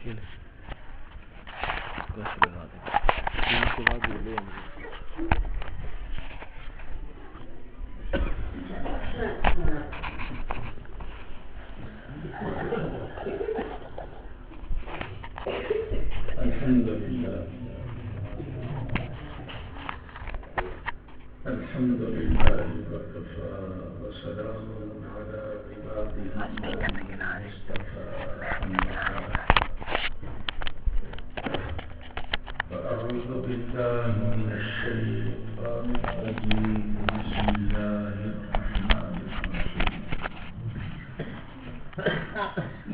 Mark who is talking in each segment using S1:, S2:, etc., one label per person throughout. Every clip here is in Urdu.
S1: الحمد لله وكفى وسلام على عباده الذين اصطفى فأعوذ بالله من الشيطان الرجيم بسم الله الرحمن الرحيم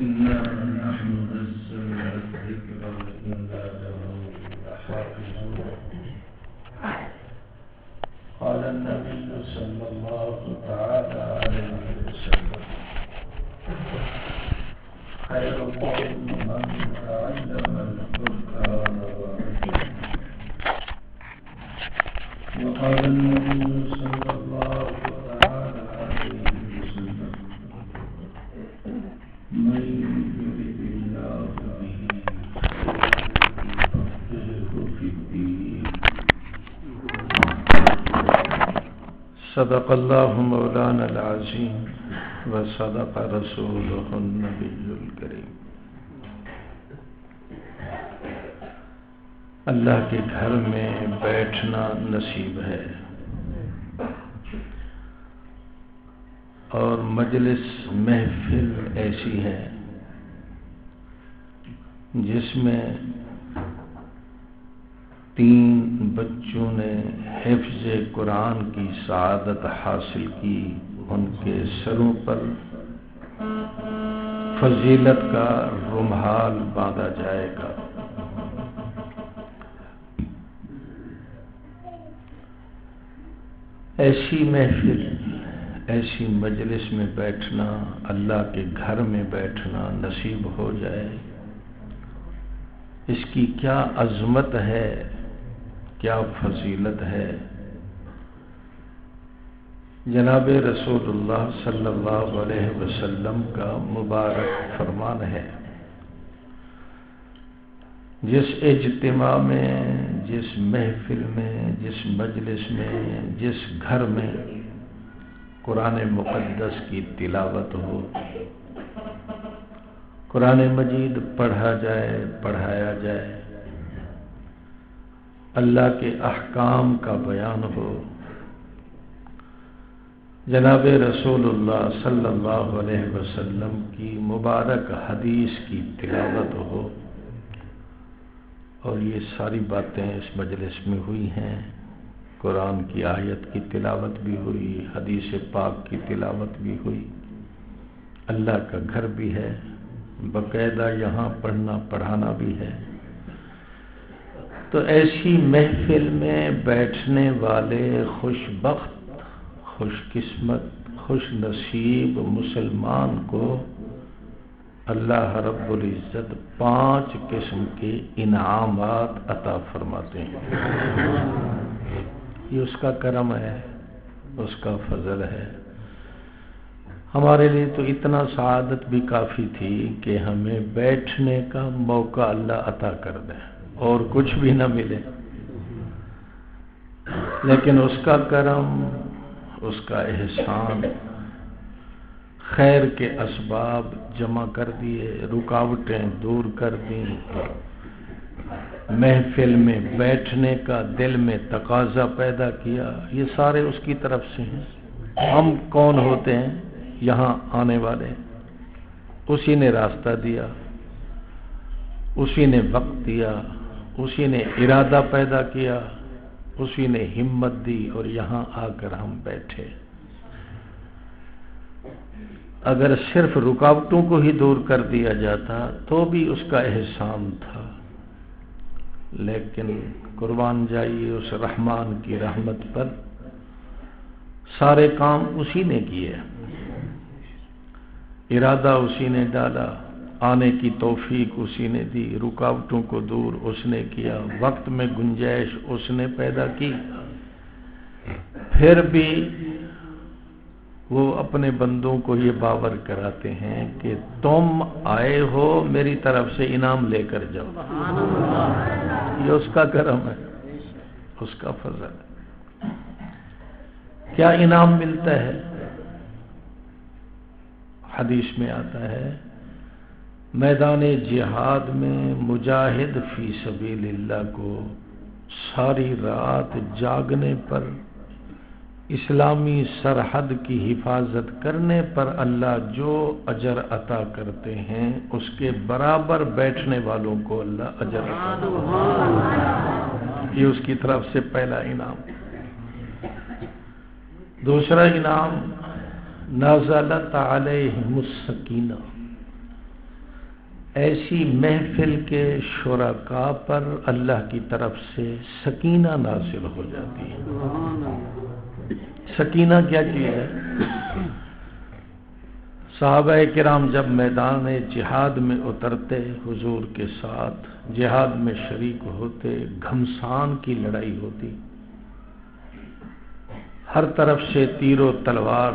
S1: إنا نحن نزلنا الذكر وإنا له لحافظون. قال النبي صلى الله تعالى عليه وسلم خيركم من تعلم القرآن وعلمه. وقال النبي صلى الله تعالى عليه وسلم من يرد الله به يفقهه في الدين. صدق الله مولانا العظيم وصدق رسوله النبي الكريم. اللہ کے گھر میں بیٹھنا نصیب ہے اور مجلس محفل ایسی ہے جس میں 3 بچوں نے حفظ قرآن کی سعادت حاصل کی. ان کے سروں پر فضیلت کا رمحال باندھا جائے گا. ایسی محفل، ایسی مجلس میں بیٹھنا، اللہ کے گھر میں بیٹھنا نصیب ہو جائے، اس کی کیا عظمت ہے، کیا فضیلت ہے. جناب رسول اللہ صلی اللہ علیہ وسلم کا مبارک فرمان ہے، جس اجتماع میں، جس محفل میں، جس مجلس میں، جس گھر میں قرآن مقدس کی تلاوت ہو، قرآن مجید پڑھا جائے، پڑھایا جائے، اللہ کے احکام کا بیان ہو، جناب رسول اللہ صلی اللہ علیہ وسلم کی مبارک حدیث کی تلاوت ہو، اور یہ ساری باتیں اس مجلس میں ہوئی ہیں. قرآن کی آیت کی تلاوت بھی ہوئی، حدیث پاک کی تلاوت بھی ہوئی. اللہ کا گھر بھی ہے، باقاعدہ یہاں پڑھنا پڑھانا بھی ہے. تو ایسی محفل میں بیٹھنے والے خوش بخت، خوش قسمت، خوش نصیب مسلمان کو اللہ رب العزت 5 قسم کے انعامات عطا فرماتے ہیں. یہ اس کا کرم ہے، اس کا فضل ہے. ہمارے لیے تو اتنا سعادت بھی کافی تھی کہ ہمیں بیٹھنے کا موقع اللہ عطا کر دے اور کچھ بھی نہ ملے، لیکن اس کا کرم، اس کا احسان، خیر کے اسباب جمع کر دیے، رکاوٹیں دور کر دیں، محفل میں بیٹھنے کا دل میں تقاضا پیدا کیا. یہ سارے اس کی طرف سے ہیں. ہم کون ہوتے ہیں یہاں آنے والے؟ اسی نے راستہ دیا، اسی نے وقت دیا، اسی نے ارادہ پیدا کیا، اسی نے ہمت دی اور یہاں آ کر ہم بیٹھے. اگر صرف رکاوٹوں کو ہی دور کر دیا جاتا تو بھی اس کا احسان تھا، لیکن قربان جائیے اس رحمان کی رحمت پر، سارے کام اسی نے کیے، ارادہ اسی نے ڈالا، آنے کی توفیق اسی نے دی، رکاوٹوں کو دور اس نے کیا، وقت میں گنجائش اس نے پیدا کی. پھر بھی وہ اپنے بندوں کو یہ باور کراتے ہیں کہ تم آئے ہو میری طرف سے انعام لے کر جاؤ. یہ اس کا کرم ہے، اس کا فضل ہے. کیا انعام ملتا ہے؟ حدیث میں آتا ہے میدان جہاد میں مجاہد فی سبیل اللہ کو ساری رات جاگنے پر، اسلامی سرحد کی حفاظت کرنے پر اللہ جو اجر عطا کرتے ہیں اس کے برابر بیٹھنے والوں کو اللہ اجر عطا کرتے ہیں. یہ اس کی طرف سے پہلا انعام. دوسرا انعام نازلت علیہم السکینہ، ایسی محفل کے شرکاء پر اللہ کی طرف سے سکینہ نازل ہو جاتی ہے. سکینہ کیا چیز ہے؟ صحابہ کرام جب میدان جہاد میں اترتے، حضور کے ساتھ جہاد میں شریک ہوتے، گھمسان کی لڑائی ہوتی، ہر طرف سے تیر و تلوار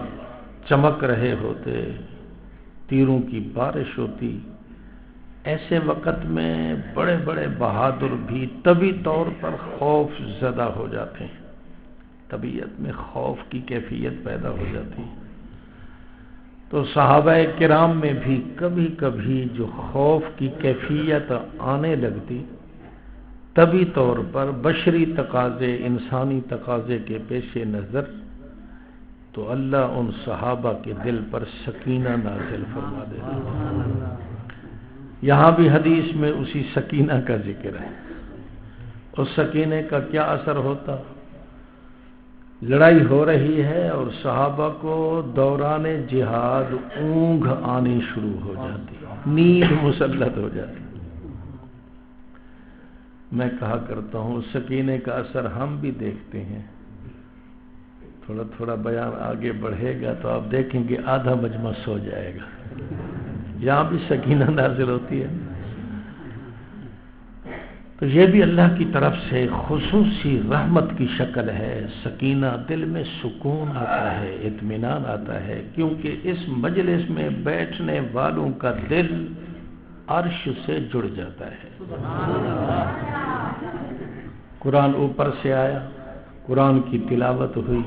S1: چمک رہے ہوتے، تیروں کی بارش ہوتی. ایسے وقت میں بڑے بڑے بہادر بھی طبی طور پر خوف زدہ ہو جاتے ہیں، طبیعت میں خوف کی کیفیت پیدا ہو جاتی. تو صحابہ کرام میں بھی کبھی کبھی جو خوف کی کیفیت آنے لگتی، طبی طور پر بشری تقاضے، انسانی تقاضے کے پیش نظر، تو اللہ ان صحابہ کے دل پر سکینہ نازل فرما دیتا. یہاں بھی حدیث میں اسی سکینہ کا ذکر ہے. اس سکینے کا کیا اثر ہوتا؟ لڑائی ہو رہی ہے اور صحابہ کو دوران جہاد اونگ آنی شروع ہو جاتی، نیند مسلط ہو جاتی. میں کہا کرتا ہوں سکینے کا اثر ہم بھی دیکھتے ہیں. تھوڑا تھوڑا بیان آگے بڑھے گا تو آپ دیکھیں گے آدھا مجمع سو جائے گا. یہاں بھی سکینہ نازل ہوتی ہے. تو یہ بھی اللہ کی طرف سے خصوصی رحمت کی شکل ہے. سکینہ، دل میں سکون آتا ہے، اطمینان آتا ہے، کیونکہ اس مجلس میں بیٹھنے والوں کا دل عرش سے جڑ جاتا ہے. قرآن اوپر سے آیا، قرآن کی تلاوت ہوئی،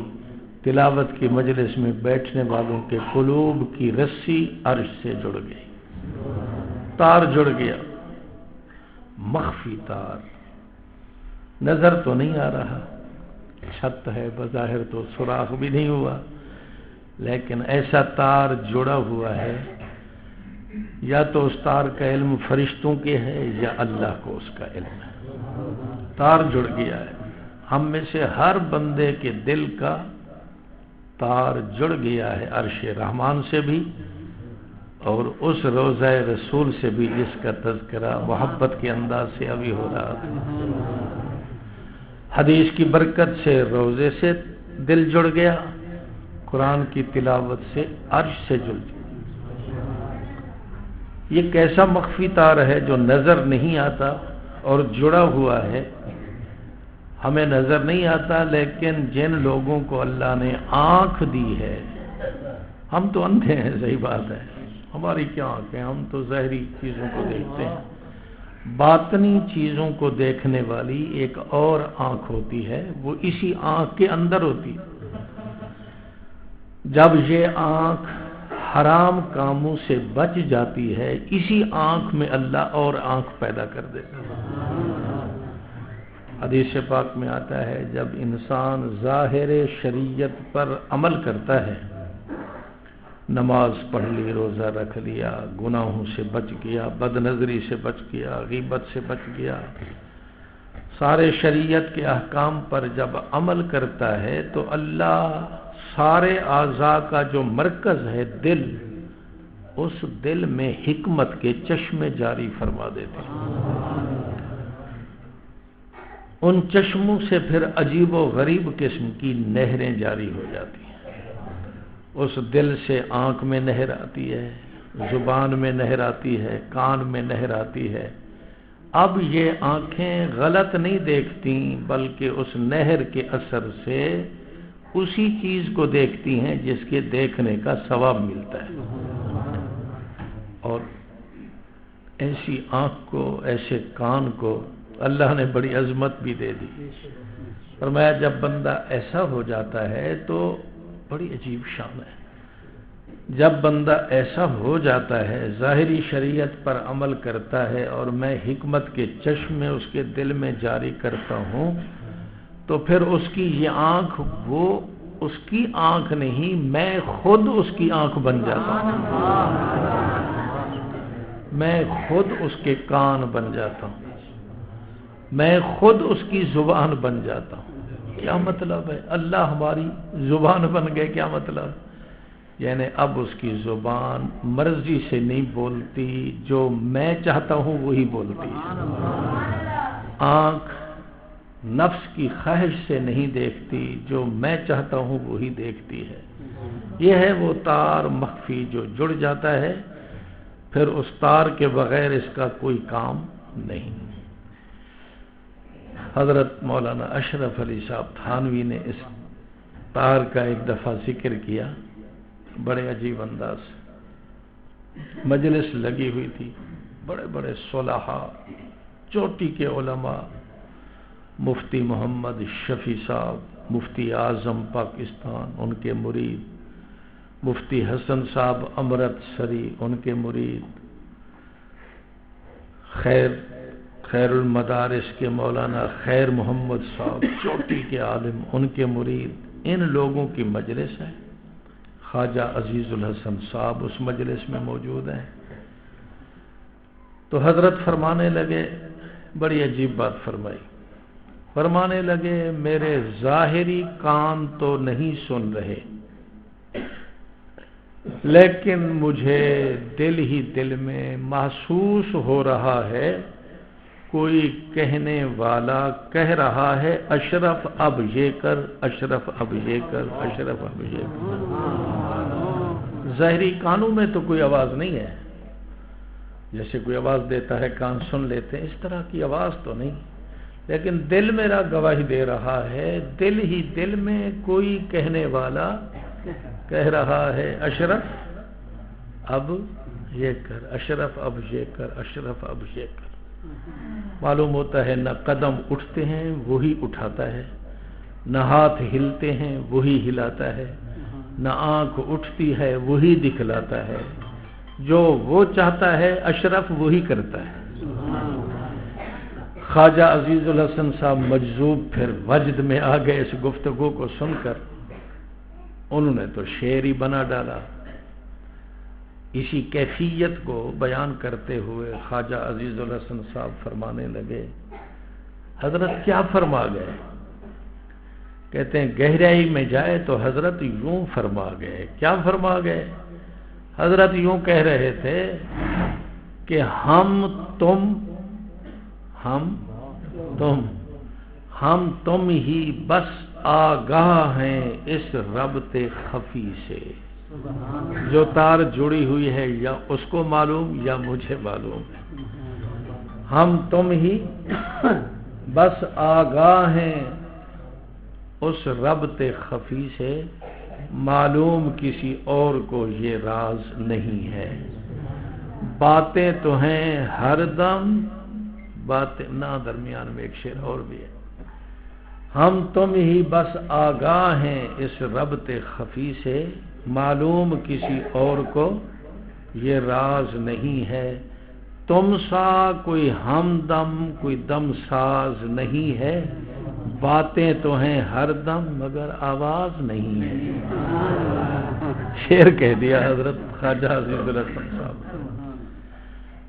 S1: تلاوت کی مجلس میں بیٹھنے والوں کے قلوب کی رسی عرش سے جڑ گئی، تار جڑ گیا، مخفی تار. نظر تو نہیں آ رہا، چھت ہے بظاہر تو سوراخ بھی نہیں ہوا، لیکن ایسا تار جڑا ہوا ہے، یا تو اس تار کا علم فرشتوں کے ہے یا اللہ کو اس کا علم ہے. تار جڑ گیا ہے. ہم میں سے ہر بندے کے دل کا تار جڑ گیا ہے عرش رحمان سے بھی، اور اس روضہ رسول سے بھی جس کا تذکرہ محبت کے انداز سے ابھی ہو رہا تھا. حدیث کی برکت سے روضے سے دل جڑ گیا، قرآن کی تلاوت سے عرش سے جڑ گیا. یہ کیسا مخفی تار ہے جو نظر نہیں آتا اور جڑا ہوا ہے، ہمیں نظر نہیں آتا، لیکن جن لوگوں کو اللہ نے آنکھ دی ہے، ہم تو اندھے ہیں، صحیح بات ہے، ہماری کیا آنکھیں، ہم تو ظاہری چیزوں کو دیکھتے ہیں. باطنی چیزوں کو دیکھنے والی ایک اور آنکھ ہوتی ہے، وہ اسی آنکھ کے اندر ہوتی. جب یہ آنکھ حرام کاموں سے بچ جاتی ہے، اسی آنکھ میں اللہ اور آنکھ پیدا کر دیتا ہے. حدیث پاک میں آتا ہے جب انسان ظاہر شریعت پر عمل کرتا ہے، نماز پڑھ لی، روزہ رکھ لیا، گناہوں سے بچ گیا، بد نظری سے بچ گیا، غیبت سے بچ گیا، سارے شریعت کے احکام پر جب عمل کرتا ہے تو اللہ سارے اعضاء کا جو مرکز ہے دل، اس دل میں حکمت کے چشمے جاری فرما دیتے ہیں. ان چشموں سے پھر عجیب و غریب قسم کی نہریں جاری ہو جاتی ہیں. اس دل سے آنکھ میں نہر آتی ہے، زبان میں نہر آتی ہے، کان میں نہر آتی ہے. اب یہ آنکھیں غلط نہیں دیکھتی، بلکہ اس نہر کے اثر سے اسی چیز کو دیکھتی ہیں جس کے دیکھنے کا ثواب ملتا ہے. اور ایسی آنکھ کو، ایسے کان کو اللہ نے بڑی عظمت بھی دے دی. فرمایا جب بندہ ایسا ہو جاتا ہے تو بڑی عجیب شان ہے. جب بندہ ایسا ہو جاتا ہے، ظاہری شریعت پر عمل کرتا ہے اور میں حکمت کے چشم میں اس کے دل میں جاری کرتا ہوں، تو پھر اس کی یہ آنکھ، وہ اس کی آنکھ نہیں، میں خود اس کی آنکھ بن جاتا ہوں. میں خود اس کے کان بن جاتا ہوں، میں خود اس کی زبان بن جاتا ہوں. کیا مطلب ہے؟ اللہ ہماری زبان بن گئے. کیا مطلب؟ یعنی اب اس کی زبان مرضی سے نہیں بولتی، جو میں چاہتا ہوں وہی بولتی ہے. آنکھ نفس کی خواہش سے نہیں دیکھتی، جو میں چاہتا ہوں وہی دیکھتی ہے. یہ ہے وہ تار مخفی جو جڑ جاتا ہے، پھر اس تار کے بغیر اس کا کوئی کام نہیں. حضرت مولانا اشرف علی صاحب تھانوی نے اس تار کا ایک دفعہ ذکر کیا، بڑے عجیب انداز سے. مجلس لگی ہوئی تھی، بڑے بڑے صلحاء، چوٹی کے علماء، مفتی محمد شفیع صاحب، مفتی اعظم پاکستان ان کے مرید، مفتی حسن صاحب امرتسری ان کے مرید، خیر المدارس کے مولانا خیر محمد صاحب چوٹی کے عالم ان کے مرید. ان لوگوں کی مجلس ہے. خواجہ عزیز الحسن صاحب اس مجلس میں موجود ہیں. تو حضرت فرمانے لگے، بڑی عجیب بات فرمائی. فرمانے لگے میرے ظاہری کان تو نہیں سن رہے، لیکن مجھے دل ہی دل میں محسوس ہو رہا ہے کوئی کہنے والا کہہ رہا ہے اشرف اب یہ کر، اشرف اب یہ کر، اشرف اب یہ کر. ظاہری کانوں میں تو کوئی آواز نہیں ہے، جیسے کوئی آواز دیتا ہے کان سن لیتے ہیں، اس طرح کی آواز تو نہیں، لیکن دل میرا گواہی دے رہا ہے، دل ہی دل میں کوئی کہنے والا کہہ رہا ہے اشرف اب یہ کر، اشرف اب یہ کر، اشرف اب یہ کر. معلوم ہوتا ہے نہ قدم اٹھتے ہیں وہی اٹھاتا ہے، نہ ہاتھ ہلتے ہیں وہی ہلاتا ہے، نہ آنکھ اٹھتی ہے وہی دکھلاتا ہے. جو وہ چاہتا ہے اشرف وہی کرتا ہے. خواجہ عزیز الحسن صاحب مجذوب پھر وجد میں آ گئے اس گفتگو کو سن کر. انہوں نے تو شعر ہی بنا ڈالا. اسی کیفیت کو بیان کرتے ہوئے خواجہ عزیز الحسن صاحب فرمانے لگے، حضرت کیا فرما گئے؟ کہتے ہیں گہرائی میں جائے تو حضرت یوں فرما گئے. کیا فرما گئے؟ حضرت یوں کہہ رہے تھے کہ ہم تم ہی بس آگاہ ہیں اس ربط خفی سے. جو تار جڑی ہوئی ہے یا اس کو معلوم یا مجھے معلوم ہے. ہم تم ہی بس آگاہ ہیں اس ربط خفی سے، معلوم کسی اور کو یہ راز نہیں ہے. باتیں تو ہیں ہر دم، باتیں نہ. درمیان میں ایک شعر اور بھی ہے، ہم تم ہی بس آگاہ ہیں اس ربط خفی سے، معلوم کسی اور کو یہ راز نہیں ہے. تم سا کوئی ہمدم کوئی دم ساز نہیں ہے، باتیں تو ہیں ہر دم مگر آواز نہیں ہے. شعر کہہ دیا حضرت خواجہ عزیز الحسن صاحب.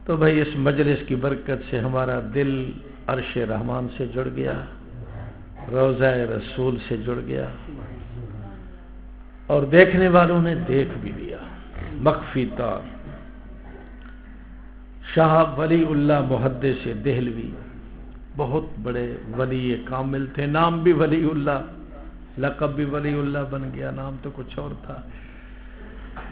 S1: تو بھائی اس مجلس کی برکت سے ہمارا دل عرش رحمان سے جڑ گیا، روضہ رسول سے جڑ گیا، اور دیکھنے والوں نے دیکھ بھی لیا. مخفی تار شاہ ولی اللہ محدث دہلوی بہت بڑے ولی کامل تھے. نام بھی ولی اللہ، لقب بھی ولی اللہ بن گیا، نام تو کچھ اور تھا.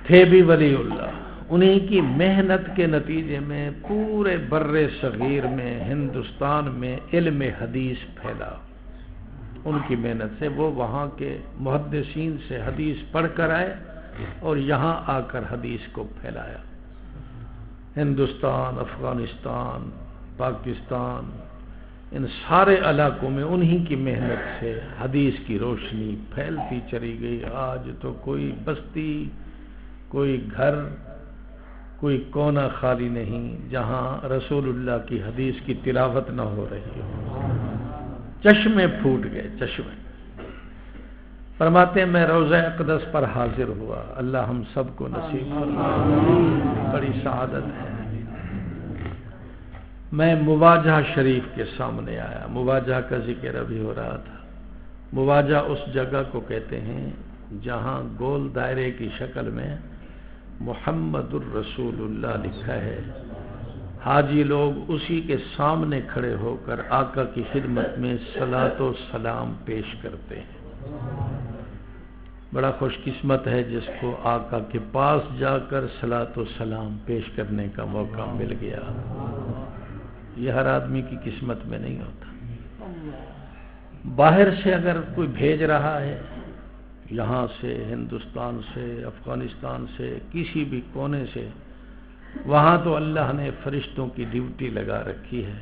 S1: تھے بھی ولی اللہ. انہی کی محنت کے نتیجے میں پورے بر صغیر میں، ہندوستان میں علم حدیث پھیلا. ان کی محنت سے وہ وہاں کے محدثین سے حدیث پڑھ کر آئے اور یہاں آ کر حدیث کو پھیلایا۔ ہندوستان، افغانستان، پاکستان، ان سارے علاقوں میں انہی کی محنت سے حدیث کی روشنی پھیلتی چلی گئی۔ آج تو کوئی بستی، کوئی گھر، کوئی کونا خالی نہیں جہاں رسول اللہ کی حدیث کی تلاوت نہ ہو رہی ہو۔ چشمے پھوٹ گئے، چشمے۔ فرماتے ہیں میں روضہ اقدس پر حاضر ہوا، اللہ ہم سب کو نصیب فرمائے، بڑی سعادت ہے۔ میں مواجہ شریف کے سامنے آیا، مواجہ کا ذکر ابھی ہو رہا تھا۔ مواجہ اس جگہ کو کہتے ہیں جہاں گول دائرے کی شکل میں محمد الرسول اللہ لکھا ہے، حاجی لوگ اسی کے سامنے کھڑے ہو کر آقا کی خدمت میں صلاۃ و سلام پیش کرتے ہیں۔ بڑا خوش قسمت ہے جس کو آقا کے پاس جا کر صلاۃ و سلام پیش کرنے کا موقع مل گیا۔ یہ ہر آدمی کی قسمت میں نہیں ہوتا۔ باہر سے اگر کوئی بھیج رہا ہے، یہاں سے، ہندوستان سے، افغانستان سے، کسی بھی کونے سے، وہاں تو اللہ نے فرشتوں کی ڈیوٹی لگا رکھی ہے۔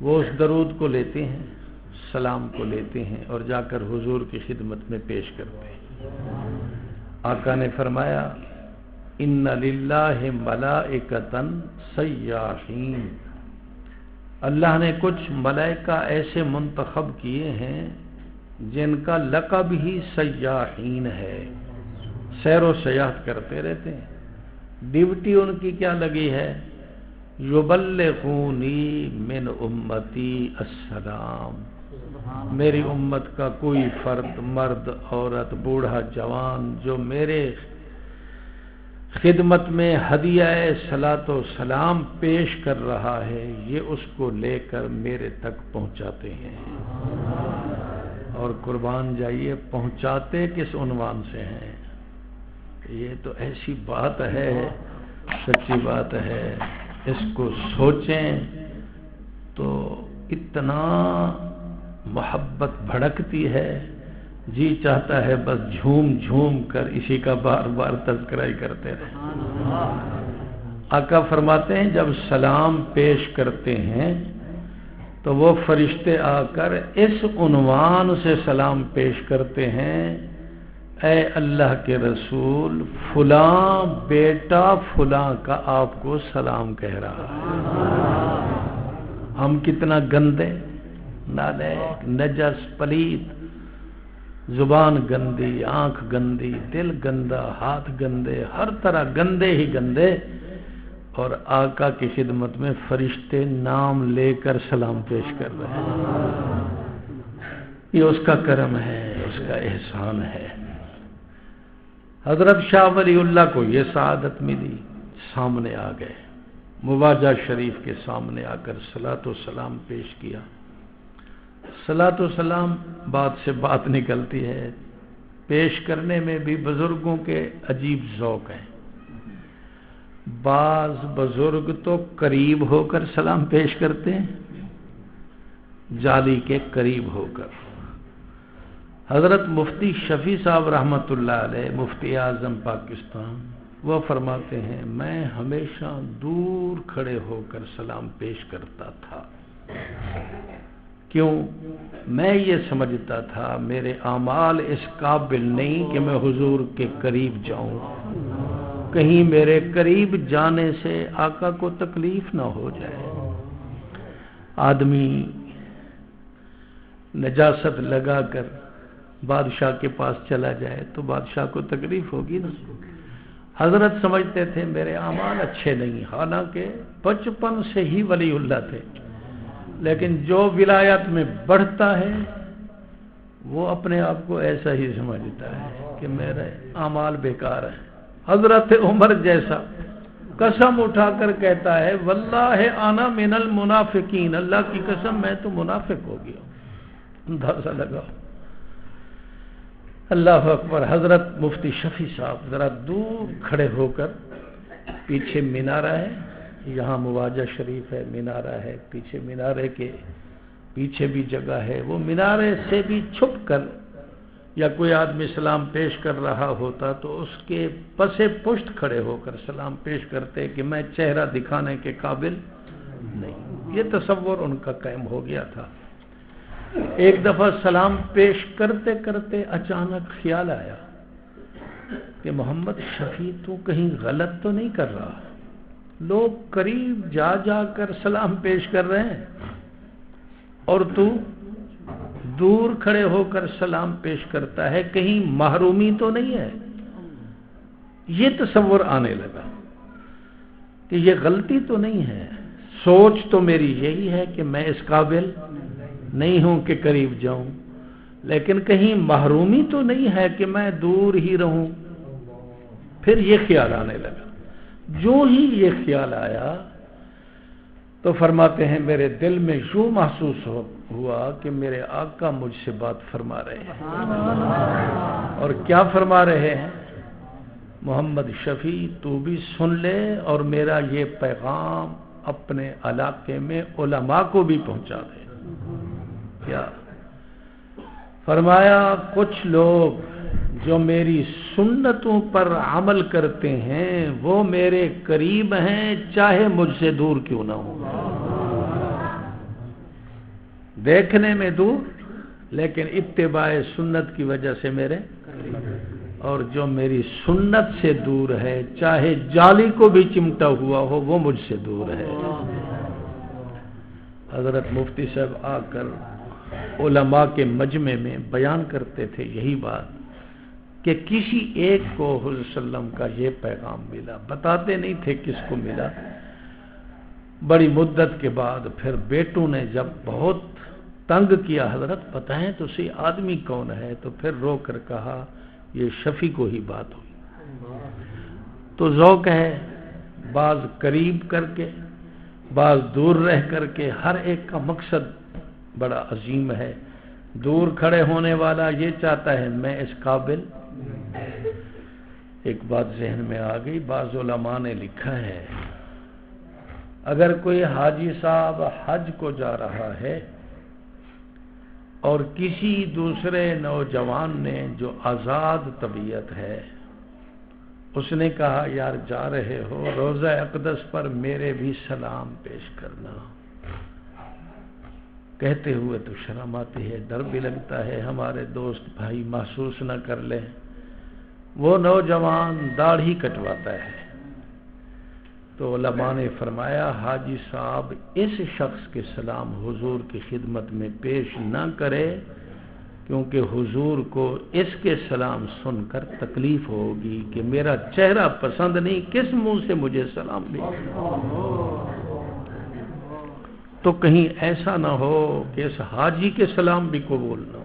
S1: وہ اس درود کو لیتے ہیں، سلام کو لیتے ہیں اور جا کر حضور کی خدمت میں پیش کرتے ہیں۔ آقا نے فرمایا ان للہ ملائکۃ سیاحین، اللہ نے کچھ ملائکہ ایسے منتخب کیے ہیں جن کا لقب ہی سیاحین ہے، سیر و سیاحت کرتے رہتے ہیں۔ ڈیوٹی ان کی کیا لگی ہے؟ یبلغونی من امتی السلام، میری امت کا کوئی فرد، مرد، عورت، بوڑھا، جوان جو میرے خدمت میں ہدیہ صلاۃ و سلام پیش کر رہا ہے، یہ اس کو لے کر میرے تک پہنچاتے ہیں۔ اور قربان جائیے پہنچاتے کس عنوان سے ہیں؟ یہ تو ایسی بات ہے، سچی بات ہے، اس کو سوچیں تو اتنا محبت بھڑکتی ہے، جی چاہتا ہے بس جھوم جھوم کر اسی کا بار بار تذکرہ ہی کرتے رہیں۔ آقا فرماتے ہیں جب سلام پیش کرتے ہیں تو وہ فرشتے آ کر اس عنوان سے سلام پیش کرتے ہیں، اے اللہ کے رسول، فلاں بیٹا فلاں کا آپ کو سلام کہہ رہا ہے۔ ہم کتنا گندے، نالائق، نجس، پلید، زبان گندی، آنکھ گندی، دل گندا، ہاتھ گندے، ہر طرح گندے ہی گندے، اور آقا کی خدمت میں فرشتے نام لے کر سلام پیش کر رہے ہیں۔ یہ اس کا کرم ہے، اس کا احسان ہے۔ حضرت شاہ ولی اللہ کو یہ سعادت ملی، سامنے آ گئے، مواجہ شریف کے سامنے آ کر صلاۃ و سلام پیش کیا۔ صلاۃ و سلام بات سے بات نکلتی ہے، پیش کرنے میں بھی بزرگوں کے عجیب ذوق ہیں۔ بعض بزرگ تو قریب ہو کر سلام پیش کرتے ہیں، جالی کے قریب ہو کر۔ حضرت مفتی شفیع صاحب رحمۃ اللہ علیہ، مفتی اعظم پاکستان، وہ فرماتے ہیں میں ہمیشہ دور کھڑے ہو کر سلام پیش کرتا تھا۔ کیوں؟ میں یہ سمجھتا تھا میرے اعمال اس قابل نہیں کہ میں حضور کے قریب جاؤں، کہیں میرے قریب جانے سے آقا کو تکلیف نہ ہو جائے۔ آدمی نجاست لگا کر بادشاہ کے پاس چلا جائے تو بادشاہ کو تکلیف ہوگی نا۔ حضرت سمجھتے تھے میرے اعمال اچھے نہیں، حالانکہ بچپن سے ہی ولی اللہ تھے، لیکن جو ولایت میں بڑھتا ہے وہ اپنے آپ کو ایسا ہی سمجھتا ہے کہ میرے اعمال بیکار ہیں۔ حضرت عمر جیسا قسم اٹھا کر کہتا ہے واللہ انا من المنافقین، اللہ کی قسم میں تو منافق ہو گیا۔ اندازہ لگاؤ۔ اللہ اکبر۔ حضرت مفتی شفیع صاحب ذرا دور کھڑے ہو کر، پیچھے مینارہ ہے، یہاں مواجہ شریف ہے، مینارہ ہے، پیچھے مینارے کے پیچھے بھی جگہ ہے، وہ مینارے سے بھی چھپ کر یا کوئی آدمی سلام پیش کر رہا ہوتا تو اس کے پس پشت کھڑے ہو کر سلام پیش کرتے کہ میں چہرہ دکھانے کے قابل نہیں۔ یہ تصور ان کا قائم ہو گیا تھا۔ ایک دفعہ سلام پیش کرتے کرتے اچانک خیال آیا کہ محمد شفیع تو کہیں غلط تو نہیں کر رہا، لوگ قریب جا جا کر سلام پیش کر رہے ہیں اور تو دور کھڑے ہو کر سلام پیش کرتا ہے، کہیں محرومی تو نہیں ہے؟ یہ تصور آنے لگا کہ یہ غلطی تو نہیں ہے، سوچ تو میری یہی ہے کہ میں اس قابل نہیں ہوں کہ قریب جاؤں، لیکن کہیں محرومی تو نہیں ہے کہ میں دور ہی رہوں۔ پھر یہ خیال آنے لگا، جو ہی یہ خیال آیا تو فرماتے ہیں میرے دل میں یوں محسوس ہوا کہ میرے آقا مجھ سے بات فرما رہے ہیں۔ اور کیا فرما رہے ہیں؟ محمد شفیع تو بھی سن لے اور میرا یہ پیغام اپنے علاقے میں علماء کو بھی پہنچا دے۔ کیا فرمایا؟ کچھ لوگ جو میری سنتوں پر عمل کرتے ہیں وہ میرے قریب ہیں، چاہے مجھ سے دور کیوں نہ ہو، دیکھنے میں دور لیکن اتباع سنت کی وجہ سے میرے، اور جو میری سنت سے دور ہے چاہے جالی کو بھی چمٹا ہوا ہو وہ مجھ سے دور ہے۔ حضرت مفتی صاحب آ کر علماء کے مجمع میں بیان کرتے تھے یہی بات کہ کسی ایک کو حضور صلی اللہ علیہ وسلم کا یہ پیغام ملا، بتاتے نہیں تھے کس کو ملا۔ بڑی مدت کے بعد پھر بیٹوں نے جب بہت تنگ کیا، حضرت بتائیں تو صحیح آدمی کون ہے، تو پھر رو کر کہا یہ شفیع کو ہی بات ہوئی۔ تو ذوق ہے، بعض قریب کر کے بعض دور رہ کر کے، ہر ایک کا مقصد بڑا عظیم ہے۔ دور کھڑے ہونے والا یہ چاہتا ہے میں اس قابل۔ ایک بات ذہن میں آ گئی، بعض علماء نے لکھا ہے اگر کوئی حاجی صاحب حج کو جا رہا ہے اور کسی دوسرے نوجوان نے جو آزاد طبیعت ہے اس نے کہا یار جا رہے ہو روضہ اقدس پر میرے بھی سلام پیش کرنا، کہتے ہوئے تو شرم آتی ہے، ڈر بھی لگتا ہے ہمارے دوست بھائی محسوس نہ کر لیں۔ وہ نوجوان داڑھی کٹواتا ہے تو علماء نے فرمایا حاجی صاحب اس شخص کے سلام حضور کی خدمت میں پیش نہ کرے، کیونکہ حضور کو اس کے سلام سن کر تکلیف ہوگی کہ میرا چہرہ پسند نہیں، کس منہ سے مجھے سلام بھیجنا، تو کہیں ایسا نہ ہو کہ اس حاجی کے سلام بھی قبول نہ ہو۔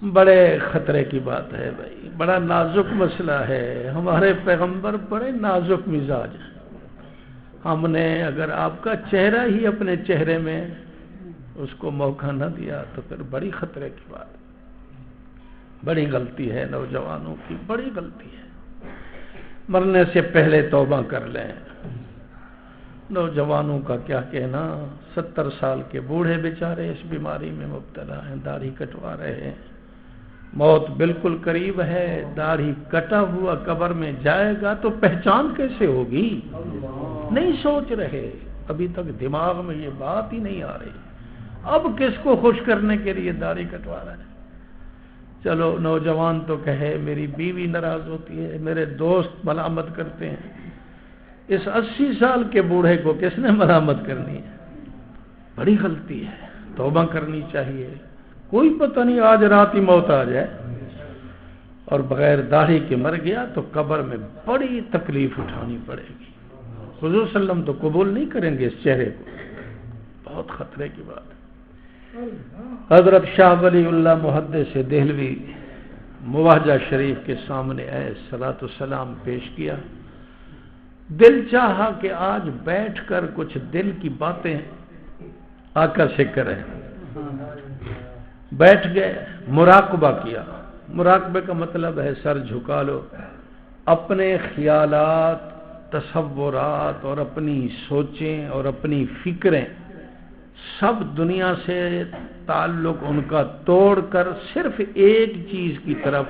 S1: بڑے خطرے کی بات ہے بھائی، بڑا نازک مسئلہ ہے، ہمارے پیغمبر بڑے نازک مزاج ہیں، ہم نے اگر آپ کا چہرہ ہی اپنے چہرے میں اس کو موقع نہ دیا تو پھر بڑی خطرے کی بات، بڑی غلطی ہے نوجوانوں کی، بڑی غلطی ہے، مرنے سے پہلے توبہ کر لیں۔ نوجوانوں کا کیا کہنا، 70 سال کے بوڑھے بیچارے اس بیماری میں مبتلا ہیں، داڑھی کٹوا رہے ہیں، موت بالکل قریب ہے، داڑھی کٹا ہوا قبر میں جائے گا تو پہچان کیسے ہوگی؟ نہیں سوچ رہے، ابھی تک دماغ میں یہ بات ہی نہیں آ رہی، اب کس کو خوش کرنے کے لیے داڑھی کٹوا رہا ہے؟ چلو نوجوان تو کہے میری بیوی ناراض ہوتی ہے، میرے دوست ملامت کرتے ہیں، اس 80 سال کے بوڑھے کو کس نے ملامت کرنی ہے؟ بڑی غلطی ہے، توبہ کرنی چاہیے، کوئی پتہ نہیں آج رات ہی موت آ جائے اور بغیر داڑھی کے مر گیا تو قبر میں بڑی تکلیف اٹھانی پڑے گی، حضور صلی اللہ علیہ وسلم تو قبول نہیں کریں گے اس چہرے کو، بہت خطرے کی بات ہے۔ حضرت شاہ ولی اللہ محدث دہلوی مواجہ شریف کے سامنے صلاۃ السلام پیش کیا، دل چاہا کہ آج بیٹھ کر کچھ دل کی باتیں آقا سے کریں، بیٹھ گئے، مراقبہ کیا، مراقبے کا مطلب ہے سر جھکا لو، اپنے خیالات، تصورات اور اپنی سوچیں اور اپنی فکریں سب دنیا سے تعلق ان کا توڑ کر صرف ایک چیز کی طرف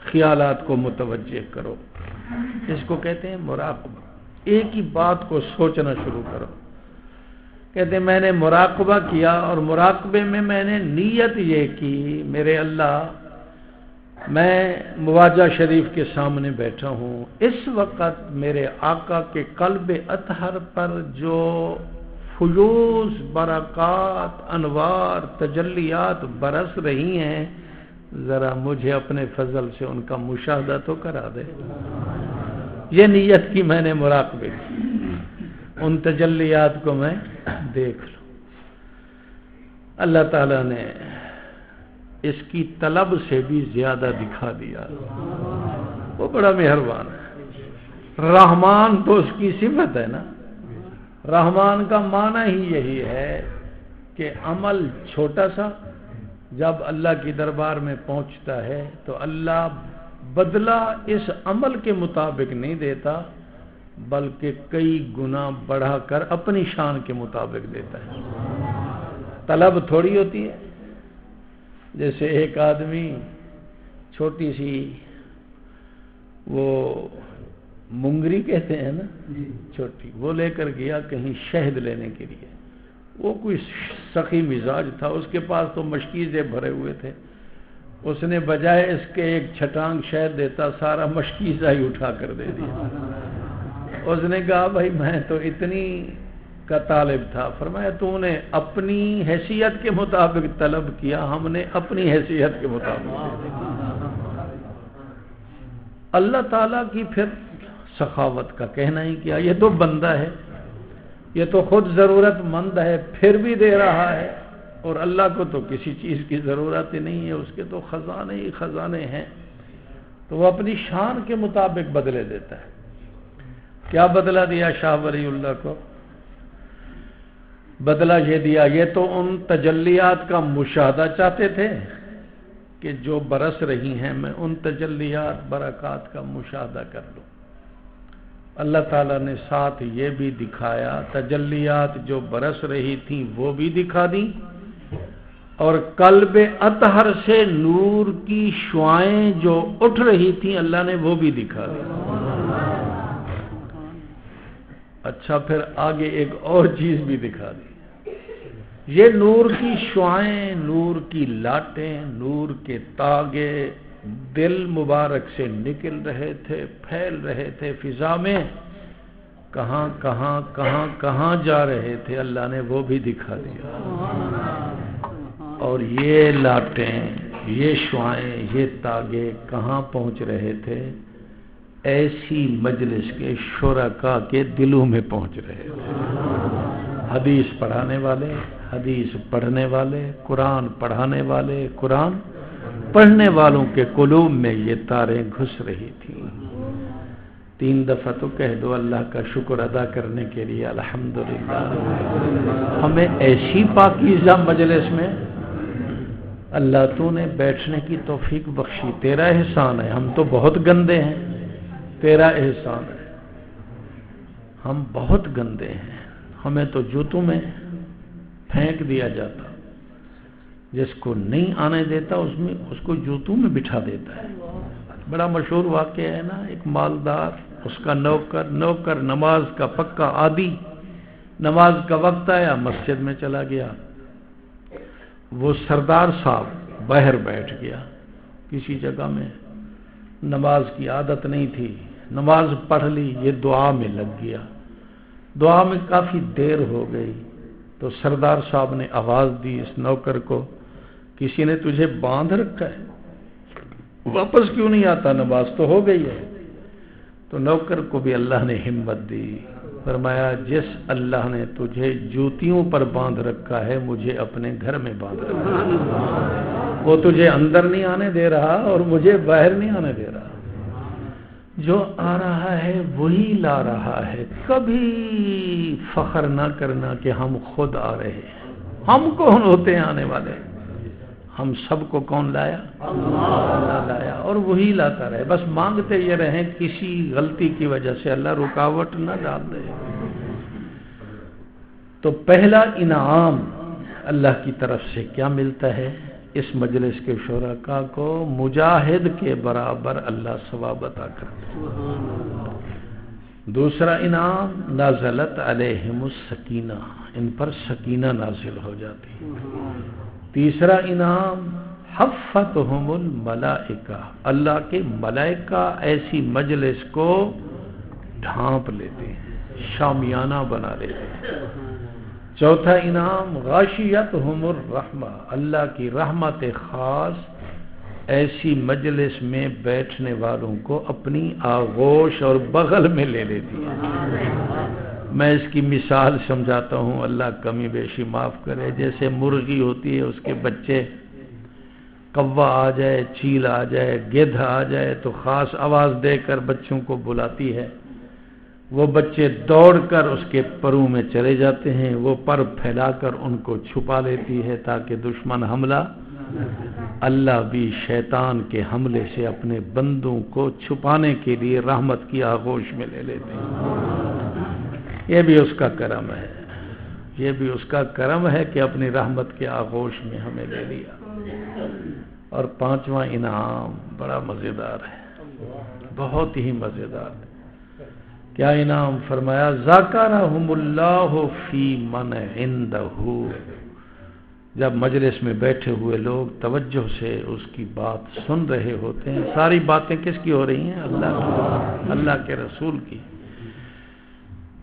S1: خیالات کو متوجہ کرو. اس کو کہتے ہیں مراقبہ. ایک ہی بات کو سوچنا شروع کرو. کہتے ہیں میں نے مراقبہ کیا اور مراقبے میں نے نیت یہ کی میرے اللہ میں مواجہ شریف کے سامنے بیٹھا ہوں. اس وقت میرے آقا کے قلب اطہر پر جو فیوز برکات انوار تجلیات برس رہی ہیں ذرا مجھے اپنے فضل سے ان کا مشاہدہ تو کرا دے. یہ نیت کی میں نے مراقبے کی ان تجلیات کو میں دیکھ لوں. اللہ تعالیٰ نے اس کی طلب سے بھی زیادہ دکھا دیا. وہ بڑا مہربان ہے. رحمان تو اس کی صفت ہے نا. رحمان کا معنی ہی یہی ہے کہ عمل چھوٹا سا جب اللہ کی دربار میں پہنچتا ہے تو اللہ بدلہ اس عمل کے مطابق نہیں دیتا بلکہ کئی گنا بڑھا کر اپنی شان کے مطابق دیتا ہے. طلب تھوڑی ہوتی ہے. جیسے ایک آدمی چھوٹی سی وہ مونگری کہتے ہیں نا چھوٹی وہ لے کر گیا کہیں شہد لینے کے لیے. وہ کوئی سخی مزاج تھا. اس کے پاس تو مشکیزیں بھرے ہوئے تھے. اس نے بجائے اس کے ایک چھٹانگ شہد دیتا سارا مشکیزہ ہی اٹھا کر دے دیا. اس نے کہا بھائی میں تو اتنی کا طالب تھا. فرمایا تو نے اپنی حیثیت کے مطابق طلب کیا ہم نے اپنی حیثیت کے مطابق. اللہ تعالیٰ کی پھر سخاوت کا کہنا ہی کیا. یہ تو بندہ ہے یہ تو خود ضرورت مند ہے پھر بھی دے رہا ہے اور اللہ کو تو کسی چیز کی ضرورت ہی نہیں ہے. اس کے تو خزانے ہی خزانے ہیں تو وہ اپنی شان کے مطابق بدلے دیتا ہے. کیا بدلہ دیا شاہ ولی اللہ کو؟ بدلہ یہ دیا یہ تو ان تجلیات کا مشاہدہ چاہتے تھے کہ جو برس رہی ہیں میں ان تجلیات برکات کا مشاہدہ کر لوں. اللہ تعالیٰ نے ساتھ یہ بھی دکھایا تجلیات جو برس رہی تھیں وہ بھی دکھا دیں اور قلب اطہر سے نور کی شعائیں جو اٹھ رہی تھیں اللہ نے وہ بھی دکھا دی. اچھا پھر آگے ایک اور چیز بھی دکھا دی. یہ نور کی شعائیں نور کی لاٹیں نور کے تاگے دل مبارک سے نکل رہے تھے پھیل رہے تھے فضا میں کہاں کہاں کہاں کہاں جا رہے تھے اللہ نے وہ بھی دکھا دیا. اور یہ لاٹیں یہ شعائیں یہ تاگے کہاں پہنچ رہے تھے ایسی مجلس کے شرکا کے دلوں میں پہنچ رہے تھے. حدیث پڑھانے والے حدیث پڑھنے والے قرآن پڑھانے والے قرآن پڑھنے والوں کے قلوب میں یہ تاریں گھس رہی تھیں. 3 دفعہ تو کہہ دو اللہ کا شکر ادا کرنے کے لیے الحمدللہ. ہمیں ایسی پاکیزہ مجلس میں اللہ تو نے بیٹھنے کی توفیق بخشی. تیرا احسان ہے. ہم تو بہت گندے ہیں تیرا احسان ہے. ہم بہت گندے ہیں ہمیں تو جوتوں میں پھینک دیا جاتا. جس کو نہیں آنے دیتا اس کو جوتوں میں بٹھا دیتا ہے. بڑا مشہور واقعہ ہے نا. ایک مالدار اس کا نوکر نماز کا پکا عادی نماز کا وقت آیا مسجد میں چلا گیا. وہ سردار صاحب باہر بیٹھ گیا کسی جگہ میں. نماز کی عادت نہیں تھی. نماز پڑھ لی یہ دعا میں لگ گیا. دعا میں کافی دیر ہو گئی تو سردار صاحب نے آواز دی اس نوکر کو کسی نے تجھے باندھ رکھا ہے واپس کیوں نہیں آتا نماز تو ہو گئی ہے. تو نوکر کو بھی اللہ نے ہمت دی. فرمایا جس اللہ نے تجھے جوتیوں پر باندھ رکھا ہے مجھے اپنے گھر میں باندھ رکھا ہے. وہ تجھے اندر نہیں آنے دے رہا اور مجھے باہر نہیں آنے دے رہا. جو آ رہا ہے وہی لا رہا ہے. کبھی فخر نہ کرنا کہ ہم خود آ رہے ہیں. ہم کون ہوتے ہیں آنے والے؟ ہم سب کو کون لایا؟ اللہ لایا اور وہی لاتا رہے. بس مانگتے یہ رہیں کسی غلطی کی وجہ سے اللہ رکاوٹ نہ ڈال دے. تو پہلا انعام اللہ کی طرف سے کیا ملتا ہے اس مجلس کے شرکاء کو؟ مجاہد کے برابر اللہ ثواب عطا کرتے ہیں۔ دوسرا انعام نازلت علیہم السکینہ، ان پر سکینہ نازل ہو جاتی ہے۔ تیسرا انعام حفتہم الملائکہ، اللہ کے ملائکہ ایسی مجلس کو ڈھانپ لیتے ہیں، شامیانہ بنا لیتے ہیں۔ چوتھا انعام غاشیتہم الرحمہ، اللہ کی رحمت خاص ایسی مجلس میں بیٹھنے والوں کو اپنی آغوش اور بغل میں لے لیتی ہے۔ میں اس کی مثال سمجھاتا ہوں، اللہ کمی بیشی معاف کرے۔ جیسے مرغی ہوتی ہے، اس کے بچے کوا آ جائے، چیل آ جائے، گدھ آ جائے تو خاص آواز دے کر بچوں کو بلاتی ہے، وہ بچے دوڑ کر اس کے پروں میں چلے جاتے ہیں، وہ پر پھیلا کر ان کو چھپا لیتی ہے تاکہ دشمن حملہ۔ اللہ بھی شیطان کے حملے سے اپنے بندوں کو چھپانے کے لیے رحمت کی آغوش میں لے لیتے ہیں۔ یہ بھی اس کا کرم ہے، یہ بھی اس کا کرم ہے کہ اپنی رحمت کے آغوش میں ہمیں لے لیا۔ اور پانچواں انعام بڑا مزیدار ہے، بہت ہی مزیدار ہے۔ کیا انعام فرمایا؟ ذکرہم اللہ فی من عندہ، جب مجلس میں بیٹھے ہوئے لوگ توجہ سے اس کی بات سن رہے ہوتے ہیں، ساری باتیں کس کی ہو رہی ہیں؟ اللہ کی، اللہ کے رسول کی۔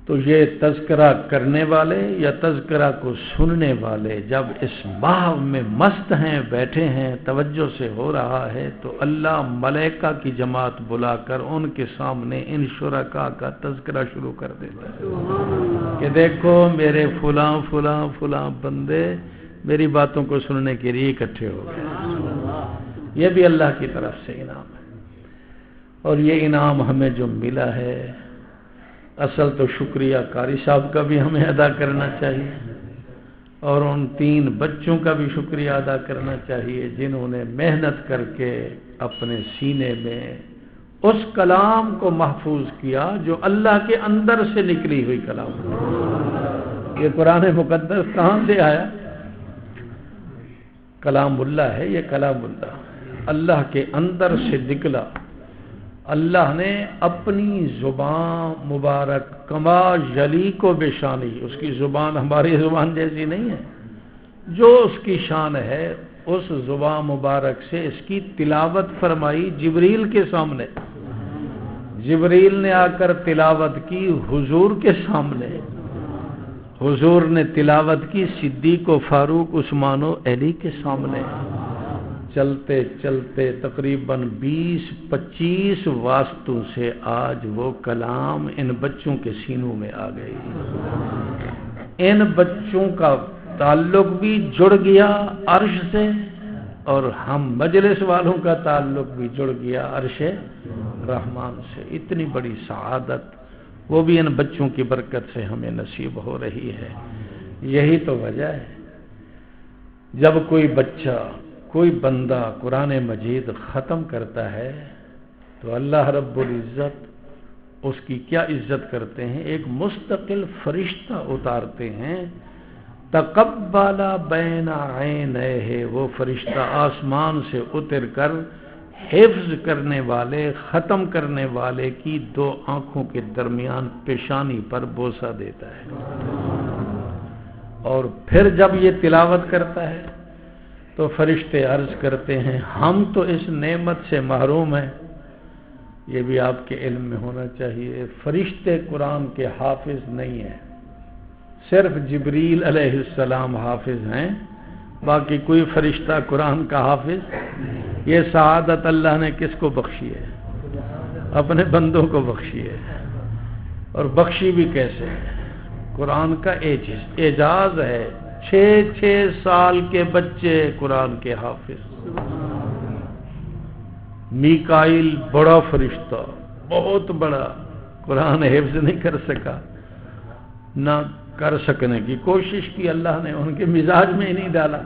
S1: تو یہ تذکرہ کرنے والے یا تذکرہ کو سننے والے جب اس محو میں مست ہیں، بیٹھے ہیں، توجہ سے ہو رہا ہے، تو اللہ ملائکہ کی جماعت بلا کر ان کے سامنے ان شرکاء کا تذکرہ شروع کر دیتا ہے کہ دیکھو میرے فلاں فلاں فلاں بندے میری باتوں کو سننے کے لیے اکٹھے ہو گئے۔ یہ بھی اللہ کی طرف سے انعام ہے۔ اور یہ انعام ہمیں جو ملا ہے، اصل تو شکریہ قاری صاحب کا بھی ہمیں ادا کرنا چاہیے، اور ان 3 بچوں کا بھی شکریہ ادا کرنا چاہیے جنہوں نے محنت کر کے اپنے سینے میں اس کلام کو محفوظ کیا جو اللہ کے اندر سے نکلی ہوئی کلام ہے۔ یہ قرآن مقدس کہاں سے آیا؟ کلام اللہ ہے، یہ کلام اللہ اللہ کے اندر سے نکلا۔ اللہ نے اپنی زبان مبارک کما یلی کو بے شانی، اس کی زبان ہماری زبان جیسی نہیں ہے، جو اس کی شان ہے اس زبان مبارک سے اس کی تلاوت فرمائی جبریل کے سامنے۔ جبریل نے آ کر تلاوت کی حضور کے سامنے، حضور نے تلاوت کی صدیق و فاروق عثمان و علی کے سامنے۔ چلتے چلتے تقریباً 20-25 واسطوں سے آج وہ کلام ان بچوں کے سینوں میں آ گئی۔ ان بچوں کا تعلق بھی جڑ گیا عرش سے، اور ہم مجلس والوں کا تعلق بھی جڑ گیا عرش رحمان سے۔ اتنی بڑی سعادت وہ بھی ان بچوں کی برکت سے ہمیں نصیب ہو رہی ہے۔ یہی تو وجہ ہے، جب کوئی بچہ، کوئی بندہ قرآن مجید ختم کرتا ہے تو اللہ رب العزت اس کی کیا عزت کرتے ہیں؟ ایک مستقل فرشتہ اتارتے ہیں، تقبل بین عینیہ، وہ فرشتہ آسمان سے اتر کر حفظ کرنے والے، ختم کرنے والے کی 2 آنکھوں کے درمیان پیشانی پر بوسہ دیتا ہے، اور پھر جب یہ تلاوت کرتا ہے تو فرشتے عرض کرتے ہیں ہم تو اس نعمت سے محروم ہیں۔ یہ بھی آپ کے علم میں ہونا چاہیے، فرشتے قرآن کے حافظ نہیں ہیں، صرف جبریل علیہ السلام حافظ ہیں، باقی کوئی فرشتہ قرآن کا حافظ۔ یہ سعادت اللہ نے کس کو بخشی ہے؟ اپنے بندوں کو بخشی ہے، اور بخشی بھی کیسے ہے؟ قرآن کا اعجاز ہے، 6 سال کے بچے قرآن کے حافظ۔ میکائیل بڑا فرشتہ، بہت بڑا، قرآن حفظ نہیں کر سکا، نہ کر سکنے کی کوشش کی، اللہ نے ان کے مزاج میں ہی نہیں ڈالا،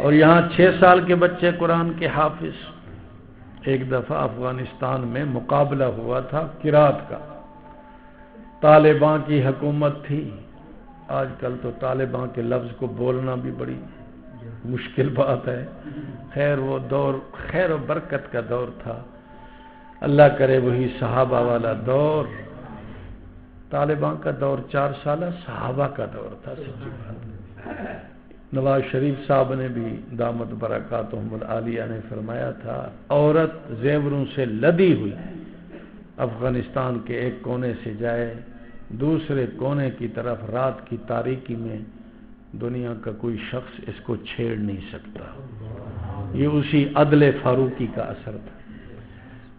S1: اور یہاں 6 سال کے بچے قرآن کے حافظ۔ ایک دفعہ افغانستان میں مقابلہ ہوا تھا قرات کا، طالبان کی حکومت تھی، آج کل تو طالبان کے لفظ کو بولنا بھی بڑی مشکل بات ہے. خیر وہ دور خیر و برکت کا دور تھا. اللہ کرے وہی صحابہ والا دور. طالبان کا دور 4 سالہ صحابہ کا دور تھا. سچی بات. نواز شریف صاحب نے بھی دامت برکاتہم العالیہ نے فرمایا تھا عورت زیوروں سے لدی ہوئی افغانستان کے ایک کونے سے جائے دوسرے کونے کی طرف رات کی تاریکی میں دنیا کا کوئی شخص اس کو چھیڑ نہیں سکتا. یہ اسی عدل فاروقی کا اثر تھا.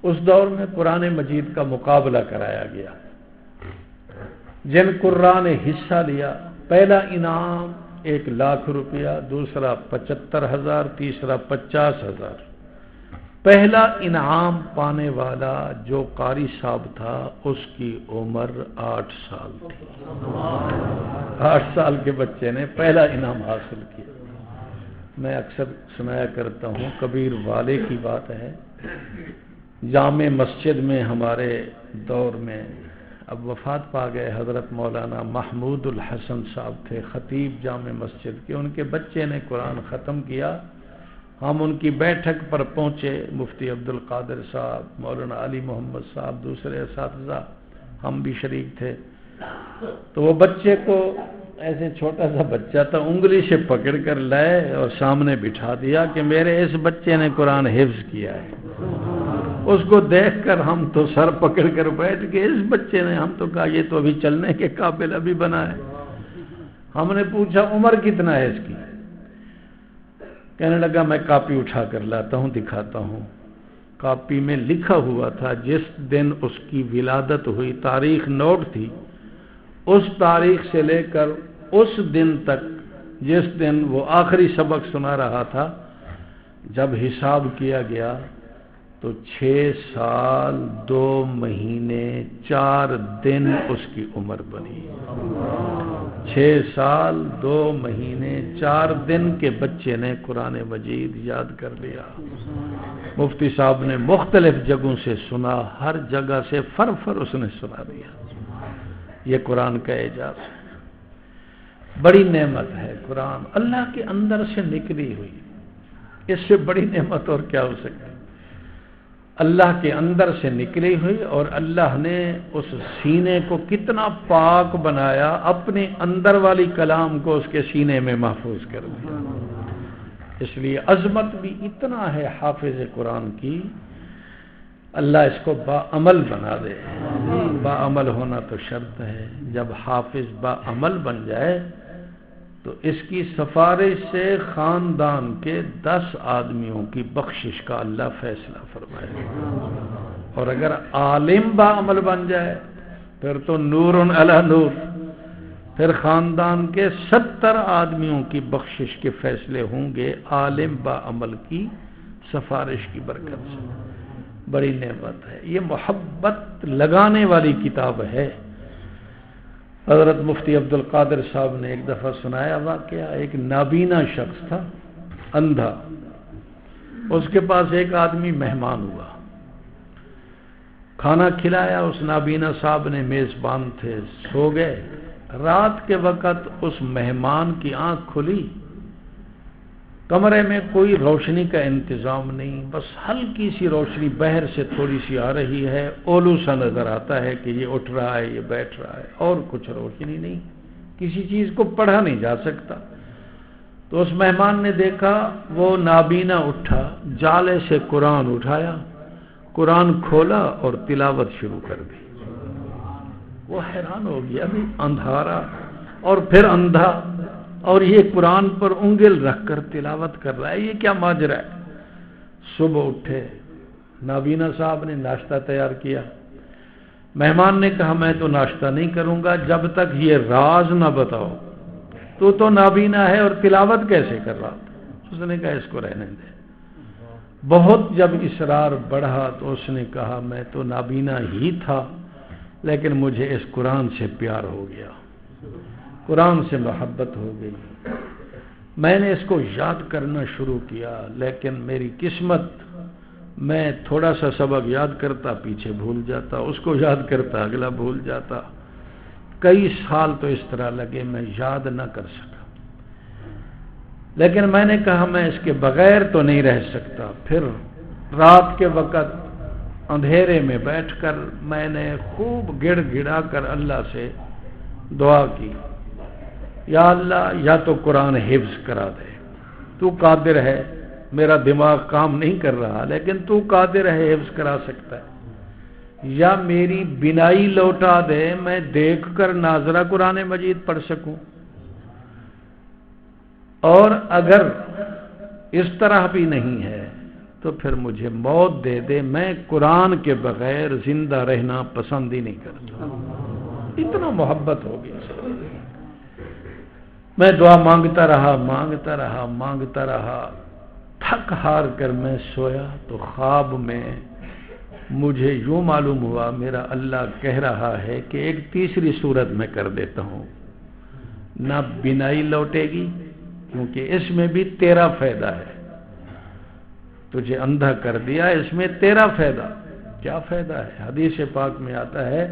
S1: اس دور میں قرآن مجید کا مقابلہ کرایا گیا. جن قراء نے حصہ لیا پہلا انعام 1,00,000 روپیہ، دوسرا 75,000، تیسرا 50,000. پہلا انعام پانے والا جو قاری صاحب تھا اس کی عمر 8 سال تھی. 8 سال کے بچے نے پہلا انعام حاصل کیا. میں اکثر سنایا کرتا ہوں کبیر والے کی بات ہے. جامع مسجد میں ہمارے دور میں اب وفات پا گئے حضرت مولانا محمود الحسن صاحب تھے خطیب جامع مسجد کے. ان کے بچے نے قرآن ختم کیا. ہم ان کی بیٹھک پر پہنچے. مفتی عبد القادر صاحب، مولانا علی محمد صاحب، دوسرے اساتذہ، ہم بھی شریک تھے. تو وہ بچے کو ایسے چھوٹا سا بچہ تھا انگلی سے پکڑ کر لائے اور سامنے بٹھا دیا کہ میرے اس بچے نے قرآن حفظ کیا ہے. اس کو دیکھ کر ہم تو سر پکڑ کر بیٹھ گئے. اس بچے نے، ہم تو کہا یہ تو ابھی چلنے کے قابل ابھی بنا ہے. ہم نے پوچھا عمر کتنا ہے اس کی؟ کہنے لگا میں کاپی اٹھا کر لاتا ہوں دکھاتا ہوں. کاپی میں لکھا ہوا تھا جس دن اس کی ولادت ہوئی، تاریخ نوٹ تھی. اس تاریخ سے لے کر اس دن تک جس دن وہ آخری سبق سنا رہا تھا، جب حساب کیا گیا تو 6 سال 2 مہینے 4 دن اس کی عمر بنی. 6 سال 2 مہینے 4 دن کے بچے نے قرآن مجید یاد کر لیا. مفتی صاحب نے مختلف جگہوں سے سنا، ہر جگہ سے فر اس نے سنا دیا. یہ قرآن کا اعجاز ہے. بڑی نعمت ہے قرآن، اللہ کے اندر سے نکلی ہوئی. اس سے بڑی نعمت اور کیا ہو سکتی؟ اللہ کے اندر سے نکلی ہوئی، اور اللہ نے اس سینے کو کتنا پاک بنایا، اپنے اندر والی کلام کو اس کے سینے میں محفوظ کر دیا. اس لیے عظمت بھی اتنا ہے حافظ قرآن کی. اللہ اس کو باعمل بنا دے. باعمل ہونا تو شرط ہے. جب حافظ باعمل بن جائے تو اس کی سفارش سے خاندان کے 10 آدمیوں کی بخشش کا اللہ فیصلہ فرمائے. اور اگر عالم باعمل بن جائے پھر تو نور علی نور. پھر خاندان کے 70 آدمیوں کی بخشش کے فیصلے ہوں گے عالم باعمل کی سفارش کی برکت سے. بڑی نعمت ہے. یہ محبت لگانے والی کتاب ہے. حضرت مفتی عبد القادر صاحب نے ایک دفعہ سنایا واقعہ. ایک نابینا شخص تھا، اندھا. اس کے پاس ایک آدمی مہمان ہوا، کھانا کھلایا. اس نابینا صاحب نے میزبان تھے، سو گئے. رات کے وقت اس مہمان کی آنکھ کھلی. کمرے میں کوئی روشنی کا انتظام نہیں، بس ہلکی سی روشنی باہر سے تھوڑی سی آ رہی ہے. اولو سا نظر آتا ہے کہ یہ اٹھ رہا ہے، یہ بیٹھ رہا ہے، اور کچھ روشنی نہیں. کسی چیز کو پڑھا نہیں جا سکتا. تو اس مہمان نے دیکھا وہ نابینا اٹھا، جالے سے قرآن اٹھایا، قرآن کھولا اور تلاوت شروع کر دی. وہ حیران ہو گیا، ابھی اندھارا اور پھر اندھا، اور یہ قرآن پر انگل رکھ کر تلاوت کر رہا ہے، یہ کیا ماجرا ہے؟ صبح اٹھے، نابینا صاحب نے ناشتہ تیار کیا. مہمان نے کہا میں تو ناشتہ نہیں کروں گا جب تک یہ راز نہ بتاؤ. تو نابینا ہے اور تلاوت کیسے کر رہا تھا؟ اس نے کہا اس کو رہنے دے. بہت جب اصرار بڑھا تو اس نے کہا میں تو نابینا ہی تھا لیکن مجھے اس قرآن سے پیار ہو گیا، قرآن سے محبت ہو گئی. میں نے اس کو یاد کرنا شروع کیا، لیکن میری قسمت، میں تھوڑا سا سبق یاد کرتا پیچھے بھول جاتا، اس کو یاد کرتا اگلا بھول جاتا. کئی سال تو اس طرح لگے میں یاد نہ کر سکا، لیکن میں نے کہا میں اس کے بغیر تو نہیں رہ سکتا۔ پھر رات کے وقت اندھیرے میں بیٹھ کر میں نے خوب گڑ گڑا کر اللہ سے دعا کی، یا اللہ یا تو قرآن حفظ کرا دے، تو قادر ہے، میرا دماغ کام نہیں کر رہا لیکن تو قادر ہے، حفظ کرا سکتا ہے، یا میری بینائی لوٹا دے، میں دیکھ کر ناظرہ قرآن مجید پڑھ سکوں، اور اگر اس طرح بھی نہیں ہے تو پھر مجھے موت دے دے، میں قرآن کے بغیر زندہ رہنا پسند ہی نہیں کرتا۔ اتنا محبت ہو گئی۔ میں دعا مانگتا رہا، تھک ہار کر میں سویا تو خواب میں مجھے یوں معلوم ہوا میرا اللہ کہہ رہا ہے کہ ایک تیسری صورت میں کر دیتا ہوں، نہ بینائی لوٹے گی کیونکہ اس میں بھی تیرا فائدہ ہے، تجھے اندھا کر دیا، اس میں تیرا فائدہ۔ کیا فائدہ ہے؟ حدیث پاک میں آتا ہے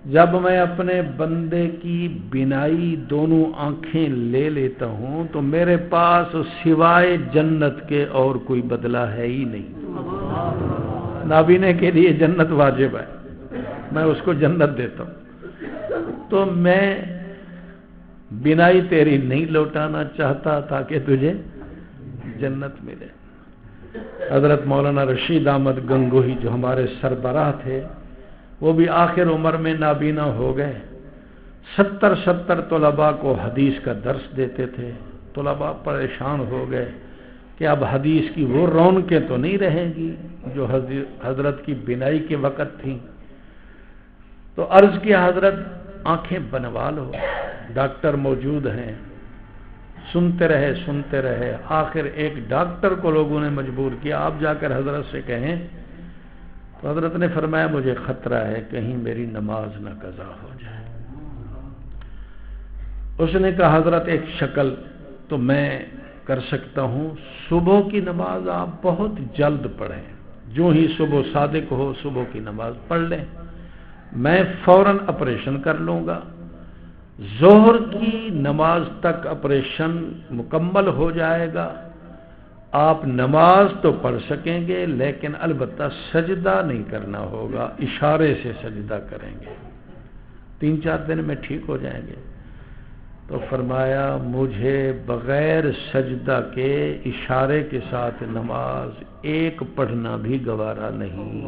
S1: جب میں اپنے بندے کی بینائی دونوں آنکھیں لے لیتا ہوں تو میرے پاس سوائے جنت کے اور کوئی بدلہ ہے ہی نہیں۔ نابینے کے لیے جنت واجب ہے، میں اس کو جنت دیتا ہوں، تو میں بینائی تیری نہیں لوٹانا چاہتا تاکہ تجھے جنت ملے۔ حضرت مولانا رشید احمد گنگوہی جو ہمارے سربراہ تھے، وہ بھی آخر عمر میں نابینا ہو گئے۔ 70 طلباء کو حدیث کا درس دیتے تھے۔ طلباء پریشان ہو گئے کہ اب حدیث کی وہ رونقیں تو نہیں رہیں گی جو حضرت کی بینائی کے وقت تھیں، تو عرض کیا حضرت آنکھیں بنوا لو، ڈاکٹر موجود ہیں۔ سنتے رہے، آخر ایک ڈاکٹر کو لوگوں نے مجبور کیا آپ جا کر حضرت سے کہیں، تو حضرت نے فرمایا مجھے خطرہ ہے کہیں میری نماز نہ قضا ہو جائے۔ اس نے کہا حضرت ایک شکل تو میں کر سکتا ہوں، صبح کی نماز آپ بہت جلد پڑھیں، جو ہی صبح صادق ہو صبح کی نماز پڑھ لیں، میں فوراً آپریشن کر لوں گا، ظہر کی نماز تک آپریشن مکمل ہو جائے گا، آپ نماز تو پڑھ سکیں گے لیکن البتہ سجدہ نہیں کرنا ہوگا، اشارے سے سجدہ کریں گے، 3-4 دن میں ٹھیک ہو جائیں گے۔ تو فرمایا مجھے بغیر سجدہ کے اشارے کے ساتھ نماز ایک پڑھنا بھی گوارا نہیں،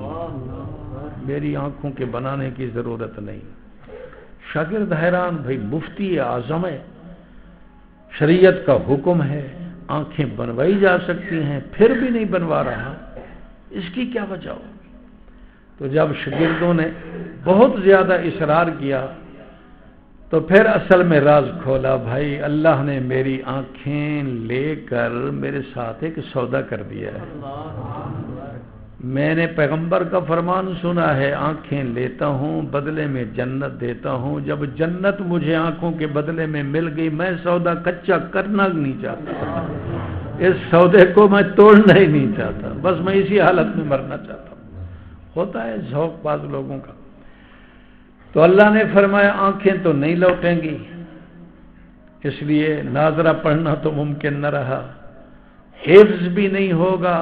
S1: میری آنکھوں کے بنانے کی ضرورت نہیں۔ شاگرد حیران، بھائی مفتی اعظم ہے، شریعت کا حکم ہے، آنکھیں بنوائی جا سکتی ہیں پھر بھی نہیں بنوا رہا، اس کی کیا وجہ ہو؟ تو جب شاگردوں نے بہت زیادہ اصرار کیا تو پھر اصل میں راز کھولا، بھائی اللہ نے میری آنکھیں لے کر میرے ساتھ ایک سودا کر دیا ہے۔ میں نے پیغمبر کا فرمان سنا ہے، آنکھیں لیتا ہوں بدلے میں جنت دیتا ہوں، جب جنت مجھے آنکھوں کے بدلے میں مل گئی میں سودا کچا کرنا نہیں چاہتا، اس سودے کو میں توڑنا ہی نہیں چاہتا، بس میں اسی حالت میں مرنا چاہتا ہوں۔ ہوتا ہے ذوق باز لوگوں کا۔ تو اللہ نے فرمایا آنکھیں تو نہیں لوٹیں گی، اس لیے ناظرہ پڑھنا تو ممکن نہ رہا، حفظ بھی نہیں ہوگا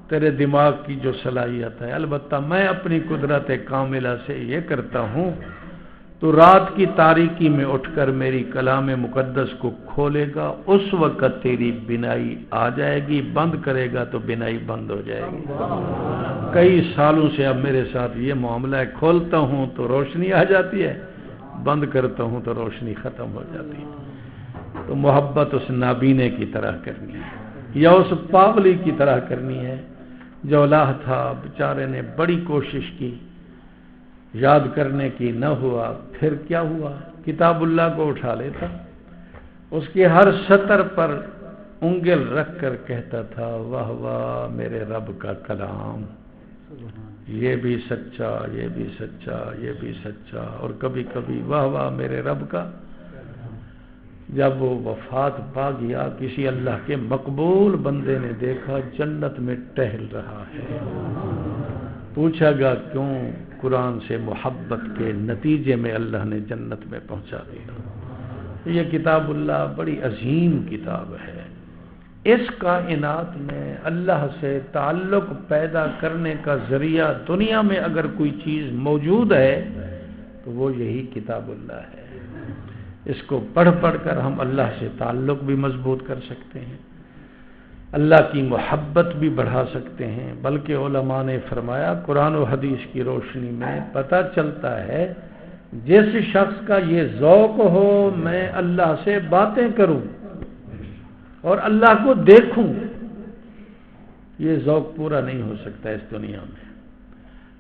S1: تیرے دماغ کی جو صلاحیت ہے، البتہ میں اپنی قدرت کاملہ سے یہ کرتا ہوں، تو رات کی تاریکی میں اٹھ کر میری کلام مقدس کو کھولے گا، اس وقت تیری بینائی آ جائے گی، بند کرے گا تو بینائی بند ہو جائے گی۔ کئی سالوں سے اب میرے ساتھ یہ معاملہ ہے، کھولتا ہوں تو روشنی آ جاتی ہے، بند کرتا ہوں تو روشنی ختم ہو جاتی ہے۔ تو محبت اس نابینے کی طرح کرنی ہے یا اس پاگلی کی طرح کرنی ہے جو اولاد تھا، بیچارے نے بڑی کوشش کی، یاد کرنے کی، نہ ہوا، پھر کیا ہوا، کتاب اللہ کو اٹھا لیتا، اس کی ہر سطر پر انگل رکھ کر کہتا تھا واہ واہ میرے رب کا کلام، یہ بھی سچا، یہ بھی سچا، یہ بھی سچا، اور کبھی کبھی واہ واہ میرے رب کا۔ جب وہ وفات پا گیا کسی اللہ کے مقبول بندے نے دیکھا جنت میں ٹہل رہا ہے، پوچھا گا کیوں؟ قرآن سے محبت کے نتیجے میں اللہ نے جنت میں پہنچا دیا۔ یہ کتاب اللہ بڑی عظیم کتاب ہے۔ اس کائنات میں اللہ سے تعلق پیدا کرنے کا ذریعہ دنیا میں اگر کوئی چیز موجود ہے تو وہ یہی کتاب اللہ ہے۔ اس کو پڑھ پڑھ کر ہم اللہ سے تعلق بھی مضبوط کر سکتے ہیں، اللہ کی محبت بھی بڑھا سکتے ہیں، بلکہ علماء نے فرمایا قرآن و حدیث کی روشنی میں پتہ چلتا ہے جس شخص کا یہ ذوق ہو میں اللہ سے باتیں کروں اور اللہ کو دیکھوں، یہ ذوق پورا نہیں ہو سکتا اس دنیا میں۔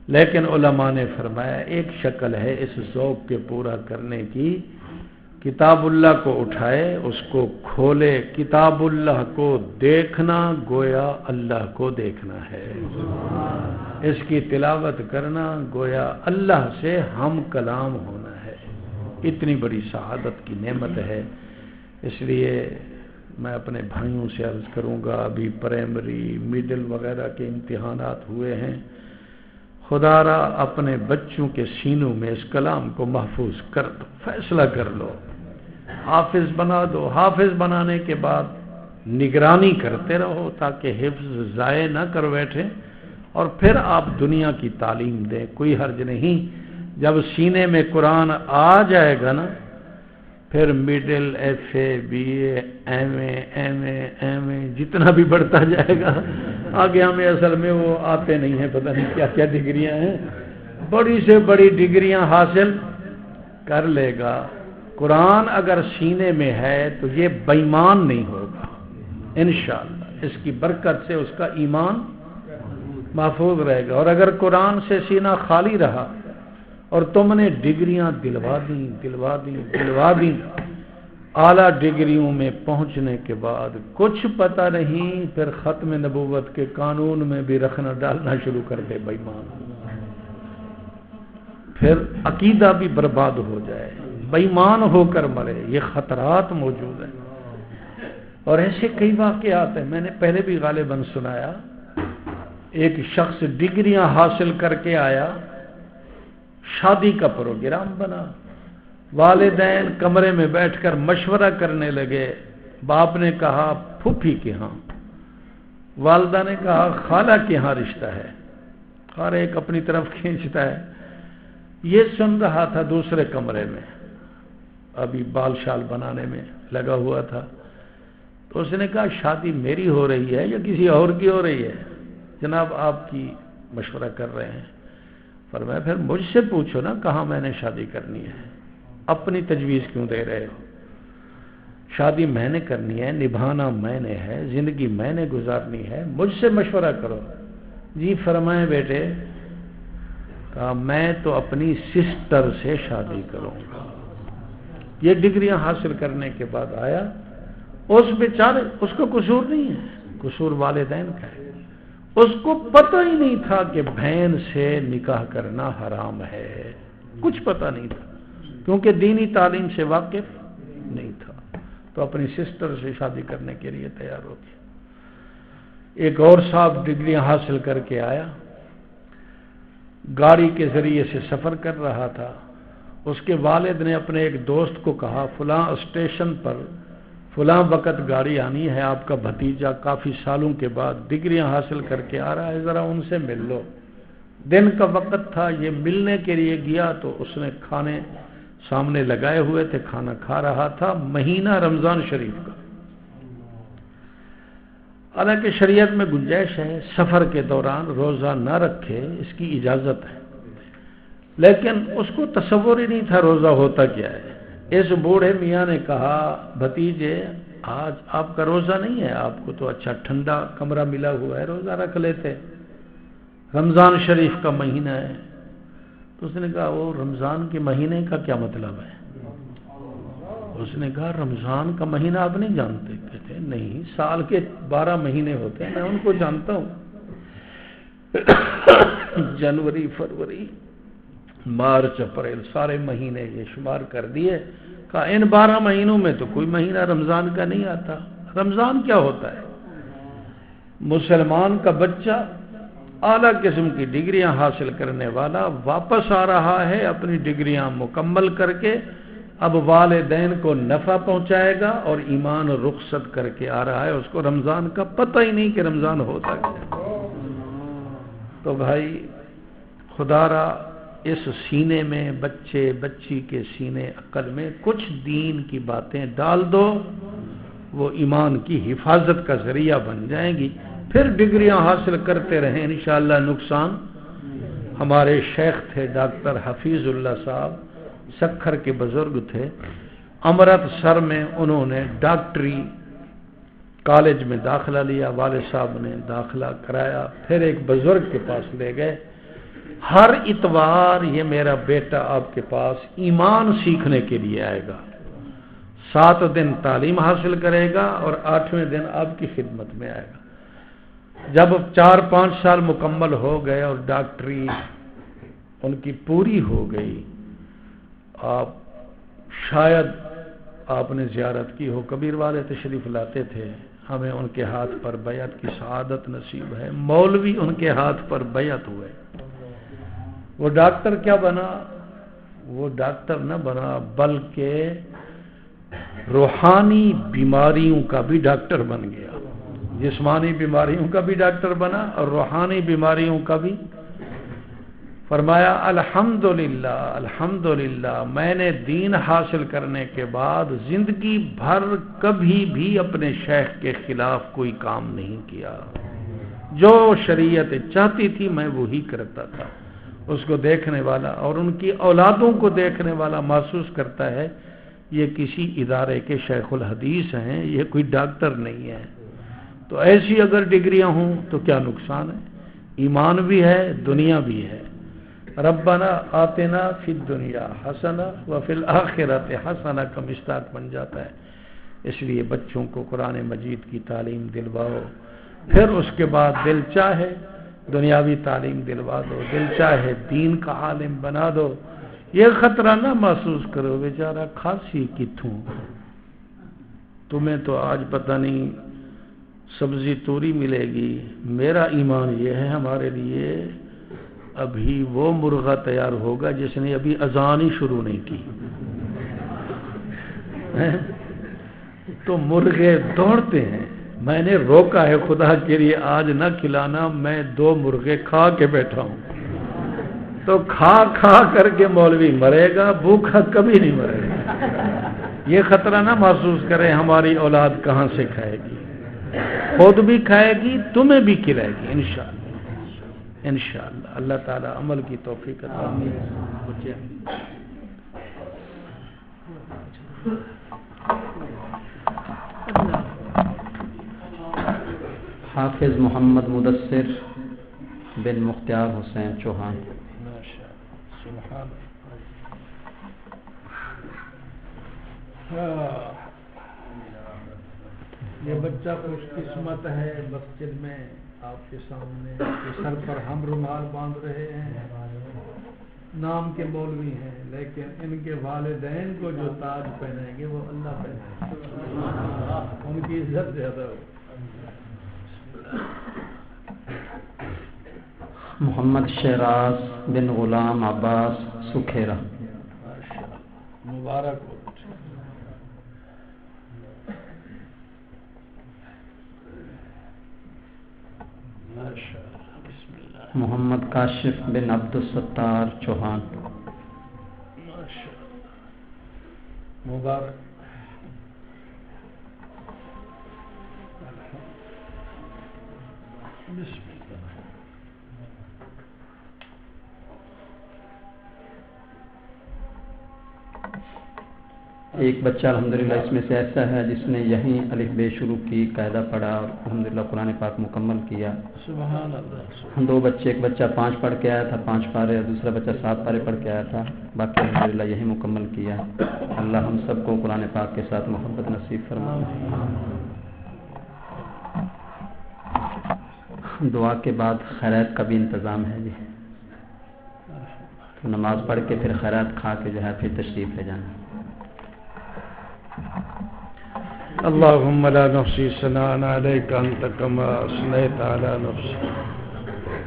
S1: لیکن علماء نے فرمایا ایک شکل ہے اس ذوق کے پورا کرنے کی، کتاب اللہ کو اٹھائے، اس کو کھولے، کتاب اللہ کو دیکھنا گویا اللہ کو دیکھنا ہے، اس کی تلاوت کرنا گویا اللہ سے ہم کلام ہونا ہے۔ اتنی بڑی سعادت کی نعمت ہے۔ اس لیے میں اپنے بھائیوں سے عرض کروں گا، ابھی پرائمری مڈل وغیرہ کے امتحانات ہوئے ہیں، خدا را اپنے بچوں کے سینوں میں اس کلام کو محفوظ کر دو، فیصلہ کر لو، حافظ بنا دو۔ حافظ بنانے کے بعد نگرانی کرتے رہو تاکہ حفظ ضائع نہ کر بیٹھے، اور پھر آپ دنیا کی تعلیم دیں، کوئی حرج نہیں۔ جب سینے میں قرآن آ جائے گا نا، پھر middle, F A, B A, M A جتنا بھی بڑھتا جائے گا، آگے ہمیں اصل میں وہ آتے نہیں ہیں، پتہ نہیں کیا کیا ڈگریاں ہیں، بڑی سے بڑی ڈگریاں حاصل کر لے گا۔ قرآن اگر سینے میں ہے تو یہ بے ایمان نہیں ہوگا انشاءاللہ، اس کی برکت سے اس کا ایمان محفوظ رہے گا۔ اور اگر قرآن سے سینہ خالی رہا اور تم نے ڈگریاں دلوا دیں اعلیٰ ڈگریوں میں پہنچنے کے بعد کچھ پتہ نہیں، پھر ختم نبوت کے قانون میں بھی رکھنا ڈالنا شروع کر دے بے ایمان، پھر عقیدہ بھی برباد ہو جائے، بے ایمان ہو کر مرے، یہ خطرات موجود ہیں۔ اور ایسے کئی واقعات ہیں، میں نے پہلے بھی غالباً سنایا، ایک شخص ڈگریاں حاصل کر کے آیا، شادی کا پروگرام بنا، والدین کمرے میں بیٹھ کر مشورہ کرنے لگے، باپ نے کہا پھوپھی کے ہاں، والدہ نے کہا خالہ کے ہاں رشتہ ہے، ہر ایک اپنی طرف کھینچتا ہے۔ یہ سن رہا تھا دوسرے کمرے میں، ابھی بال شال بنانے میں لگا ہوا تھا، تو اس نے کہا شادی میری ہو رہی ہے یا کسی اور کی ہو رہی ہے؟ جناب آپ کی مشورہ کر رہے ہیں۔ فرمایا پھر مجھ سے پوچھو نا کہاں میں نے شادی کرنی ہے، اپنی تجویز کیوں دے رہے ہو؟ شادی میں نے کرنی ہے، نبھانا میں نے ہے، زندگی میں نے گزارنی ہے، مجھ سے مشورہ کرو۔ جی فرمائے بیٹے، کہا میں تو اپنی سسٹر سے شادی کروں گا۔ یہ ڈگریاں حاصل کرنے کے بعد آیا، اس بیچارے، اس کو قصور نہیں ہے، قصور والدین کا ہے، اس کو پتہ ہی نہیں تھا کہ بہن سے نکاح کرنا حرام ہے، کچھ پتہ نہیں تھا کیونکہ دینی تعلیم سے واقف نہیں تھا، تو اپنی سسٹر سے شادی کرنے کے لیے تیار ہو گیا۔ ایک اور صاحب ڈگریاں حاصل کر کے آیا، گاڑی کے ذریعے سے سفر کر رہا تھا، اس کے والد نے اپنے ایک دوست کو کہا فلاں اسٹیشن پر فلاں وقت گاڑی آنی ہے، آپ کا بھتیجا کافی سالوں کے بعد ڈگریاں حاصل کر کے آ رہا ہے، ذرا ان سے مل لو۔ دن کا وقت تھا، یہ ملنے کے لیے گیا تو اس نے کھانے سامنے لگائے ہوئے تھے، کھانا کھا رہا تھا، مہینہ رمضان شریف کا، حالانکہ شریعت میں گنجائش ہے سفر کے دوران روزہ نہ رکھے، اس کی اجازت ہے، لیکن اس کو تصور ہی نہیں تھا روزہ ہوتا کیا ہے۔ اس بوڑھے میاں نے کہا بھتیجے آج آپ کا روزہ نہیں ہے، آپ کو تو اچھا ٹھنڈا کمرہ ملا ہوا ہے، روزہ رکھ لیتے، رمضان شریف کا مہینہ ہے۔ تو اس نے کہا وہ رمضان کے مہینے کا کیا مطلب ہے؟ اس نے کہا رمضان کا مہینہ آپ نہیں جانتے؟ کہتے نہیں، سال کے 12 مہینے ہوتے ہیں، میں ان کو جانتا ہوں، جنوری، فروری، مارچ، اپریل، سارے مہینے یہ شمار کر دیے، کہا ان 12 مہینوں میں تو کوئی مہینہ رمضان کا نہیں آتا۔ رمضان کیا ہوتا ہے؟ مسلمان کا بچہ اعلیٰ قسم کی ڈگریاں حاصل کرنے والا واپس آ رہا ہے اپنی ڈگریاں مکمل کر کے، اب والدین کو نفع پہنچائے گا اور ایمان رخصت کر کے آ رہا ہے، اس کو رمضان کا پتہ ہی نہیں کہ رمضان ہوتا کیا۔ تو بھائی خدا را اس سینے میں، بچے بچی کے سینے عقل میں کچھ دین کی باتیں ڈال دو، وہ ایمان کی حفاظت کا ذریعہ بن جائیں گی، پھر ڈگریاں حاصل کرتے رہیں انشاءاللہ نقصان۔ ہمارے شیخ تھے ڈاکٹر حفیظ اللہ صاحب، سکھر کے بزرگ تھے، امرتسر میں انہوں نے ڈاکٹری کالج میں داخلہ لیا، والد صاحب نے داخلہ کرایا، پھر ایک بزرگ کے پاس لے گئے، ہر اتوار یہ میرا بیٹا آپ کے پاس ایمان سیکھنے کے لیے آئے گا، 7 دن تعلیم حاصل کرے گا اور 8ویں دن آپ کی خدمت میں آئے گا۔ جب 4-5 سال مکمل ہو گئے اور ڈاکٹری ان کی پوری ہو گئی، آپ شاید آپ نے زیارت کی ہو، کبیر والے تشریف لاتے تھے، ہمیں ان کے ہاتھ پر بیعت کی سعادت نصیب ہے، مولوی ان کے ہاتھ پر بیعت ہوئے۔ وہ ڈاکٹر کیا بنا؟ وہ ڈاکٹر نہ بنا بلکہ روحانی بیماریوں کا بھی ڈاکٹر بن گیا، جسمانی بیماریوں کا بھی ڈاکٹر بنا اور روحانی بیماریوں کا بھی۔ فرمایا الحمدللہ الحمدللہ، میں نے دین حاصل کرنے کے بعد زندگی بھر کبھی بھی اپنے شیخ کے خلاف کوئی کام نہیں کیا، جو شریعت چاہتی تھی میں وہی کرتا تھا۔ اس کو دیکھنے والا اور ان کی اولادوں کو دیکھنے والا محسوس کرتا ہے یہ کسی ادارے کے شیخ الحدیث ہیں، یہ کوئی ڈاکٹر نہیں ہے۔ تو ایسی اگر ڈگریاں ہوں تو کیا نقصان ہے؟ ایمان بھی ہے، دنیا بھی ہے۔ ربنا آتنا فی الدنیا حسنہ وفی الآخرۃ حسنہ کا مصداق بن جاتا ہے۔ اس لیے بچوں کو قرآن مجید کی تعلیم دلواؤ، پھر اس کے بعد دل چاہے دنیاوی تعلیم دلوا دو، دل چاہے دین کا عالم بنا دو۔ یہ خطرہ نہ محسوس کرو بیچارہ کھانسی کتوں، تمہیں تو آج پتہ نہیں سبزی توری ملے گی۔ میرا ایمان یہ ہے ہمارے لیے ابھی وہ مرغہ تیار ہوگا جس نے ابھی اذان ہی شروع نہیں کی، تو مرغے دوڑتے ہیں۔ میں نے روکا ہے خدا کے لیے آج نہ کھلانا، میں 2 مرغے کھا کے بیٹھا ہوں، تو کھا کھا کر کے مولوی مرے گا، بھوکا کبھی نہیں مرے گا۔ یہ خطرہ نہ محسوس کرے ہماری اولاد کہاں سے کھائے گی، خود بھی کھائے گی، تمہیں بھی کھلائے گی انشاءاللہ انشاءاللہ۔ اللہ تعالی عمل کی توفیق عطا فرمائے۔
S2: حافظ محمد مدثر بن مختار حسین چوہان۔
S1: یہ بچہ خوش قسمت ہے، مسجد میں آپ کے سامنے سر پر ہم رومال باندھ رہے ہیں، نام کے مولوی ہیں، لیکن ان کے والدین کو جو تاج پہنائیں گے وہ اللہ پہنائیں گے، ان کی عزت زیادہ ہو۔
S2: محمد شہراز بن غلام عباس سکھیرا۔
S1: مبارک ہو۔
S2: محمد کاشف بن عبد الستار چوہان۔
S1: مبارک۔ بسم اللہ۔
S2: ایک بچہ الحمدللہ اس میں سے ایسا ہے جس نے یہیں الف بے شروع کی، قاعدہ پڑھا اور الحمدللہ قرآن پاک مکمل کیا۔
S1: سبحان اللہ۔
S2: 2 بچے، ایک بچہ 5 پڑھ کے آیا تھا 5 پارے، اور دوسرا بچہ 7 پارے پڑھ کے آیا تھا، باقی الحمدللہ یہی مکمل کیا۔ اللہ ہم سب کو قرآن پاک کے ساتھ محبت نصیب فرمائے۔ دعا کے بعد خیرات کا بھی انتظام ہے جی، تو نماز پڑھ کے پھر خیرات کھا کے جو ہے پھر تشریف لے جانا۔
S1: اللهم لا نحصي ثناء عليك أنت كما أثنيت على نفسك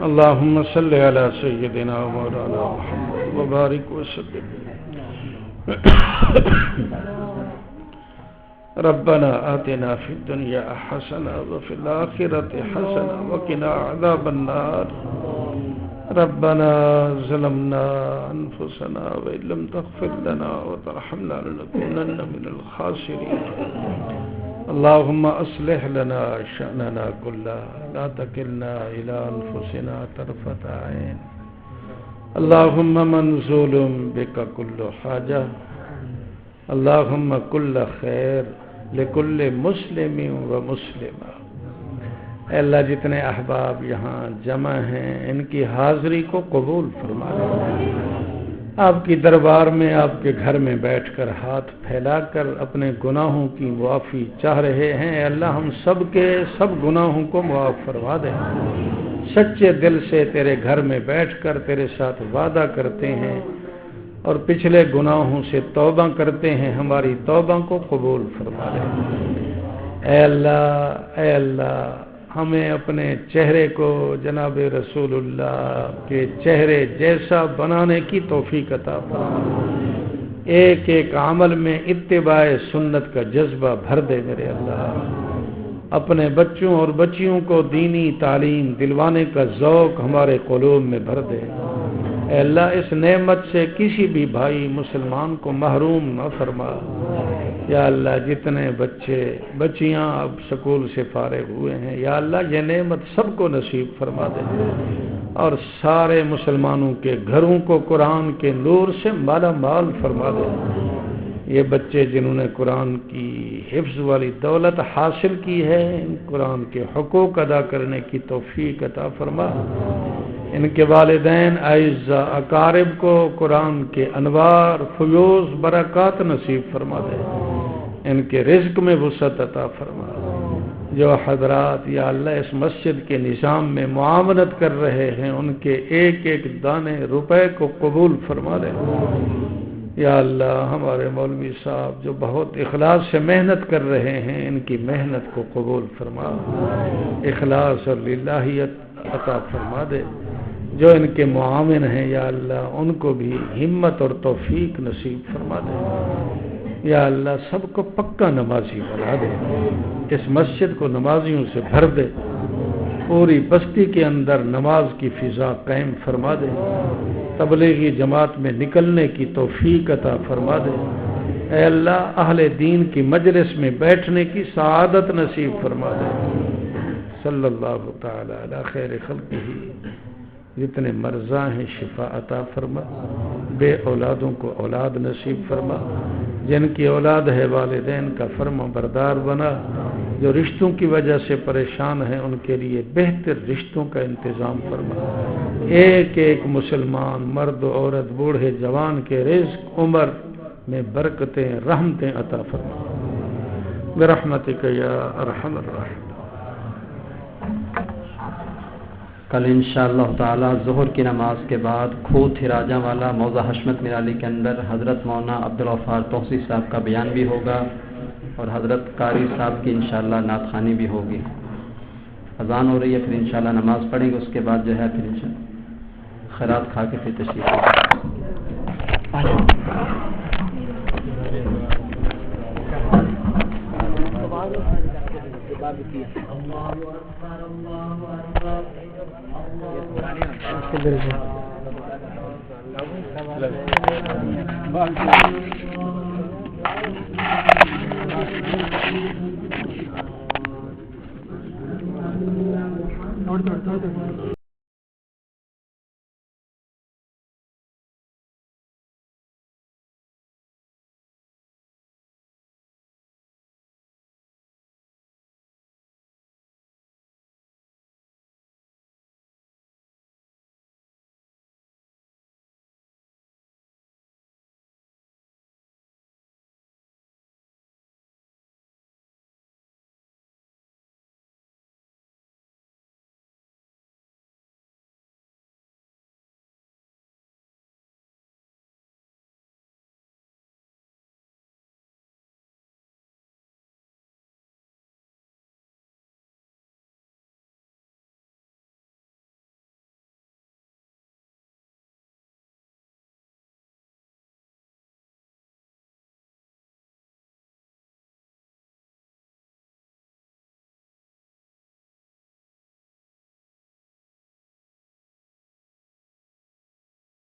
S1: اللهم صل على سيدنا ومولانا محمد وبارك وسلم. ربنا آتنا في الدنيا حسنة وفي الآخرة حسنة وقنا عذاب النار. ربنا ظلمنا أنفسنا وإن لم تغفر لنا وترحمنا لنكونن من الخاسرين. اللهم أصلح لنا شأننا كله لا تكلنا إلى أنفسنا طرفة عين. اللهم من ظلم بك كل حاجة. اللهم كل خير لكل مسلم ومسلمة. اے اللہ جتنے احباب یہاں جمع ہیں ان کی حاضری کو قبول فرما لے. آپ کی دربار میں آپ کے گھر میں بیٹھ کر ہاتھ پھیلا کر اپنے گناہوں کی معافی چاہ رہے ہیں. اے اللہ ہم سب کے سب گناہوں کو معاف فرما دے. سچے دل سے تیرے گھر میں بیٹھ کر تیرے ساتھ وعدہ کرتے ہیں اور پچھلے گناہوں سے توبہ کرتے ہیں. ہماری توبہ کو قبول فرما لے. اے اللہ ہمیں اپنے چہرے کو جناب رسول اللہ کے چہرے جیسا بنانے کی توفیق عطا فرما. ایک ایک عمل میں اتباع سنت کا جذبہ بھر دے میرے اللہ. اپنے بچوں اور بچیوں کو دینی تعلیم دلوانے کا ذوق ہمارے قلوب میں بھر دے. اے اللہ اس نعمت سے کسی بھی بھائی مسلمان کو محروم نہ فرما. یا اللہ جتنے بچے بچیاں اب سکول سے فارغ ہوئے ہیں یا اللہ یہ نعمت سب کو نصیب فرما دے اور سارے مسلمانوں کے گھروں کو قرآن کے نور سے مالا مال فرما دے. یہ بچے جنہوں نے قرآن کی حفظ والی دولت حاصل کی ہے ان قرآن کے حقوق ادا کرنے کی توفیق عطا فرما. ان کے والدین اعزاء اقارب کو قرآن کے انوار فیوز برکات نصیب فرما دے. ان کے رزق میں وسعت عطا فرما. جو حضرات یا اللہ اس مسجد کے نظام میں معاونت کر رہے ہیں ان کے ایک ایک دانے روپے کو قبول فرما دے. یا اللہ ہمارے مولوی صاحب جو بہت اخلاص سے محنت کر رہے ہیں ان کی محنت کو قبول فرما. اخلاص اور للہیت عطا فرما دے. جو ان کے معاون ہیں یا اللہ ان کو بھی ہمت اور توفیق نصیب فرما دے. یا اللہ سب کو پکا نمازی بنا دے. اس مسجد کو نمازیوں سے بھر دے. پوری بستی کے اندر نماز کی فضا قائم فرما دے. تبلیغی جماعت میں نکلنے کی توفیق عطا فرما دے. اے اللہ اہل دین کی مجلس میں بیٹھنے کی سعادت نصیب فرما دے. صلی اللہ تعالی علی خیر خلقہ. جتنے مرضاں ہیں شفا عطا فرما. بے اولادوں کو اولاد نصیب فرما. جن کی اولاد ہے والدین کا فرما بردار بنا. جو رشتوں کی وجہ سے پریشان ہیں ان کے لیے بہتر رشتوں کا انتظام فرما. ایک ایک مسلمان مرد و عورت بوڑھے جوان کے رزق عمر میں برکتیں رحمتیں عطا فرما. برحمتک یا ارحم الراحمین.
S2: کل انشاءاللہ تعالی ظہر کی نماز کے بعد کھوت ہراجاں والا موضع حشمت میرالی کے اندر حضرت مولانا عبدالغفار توسی صاحب کا بیان بھی ہوگا اور حضرت قاری صاحب کی انشاءاللہ نعت خوانی بھی ہوگی. اذان ہو رہی ہے پھر انشاءاللہ نماز پڑھیں گے. اس کے بعد جو ہے پھر خیرات کھا کے پھر تشریف
S3: اللہ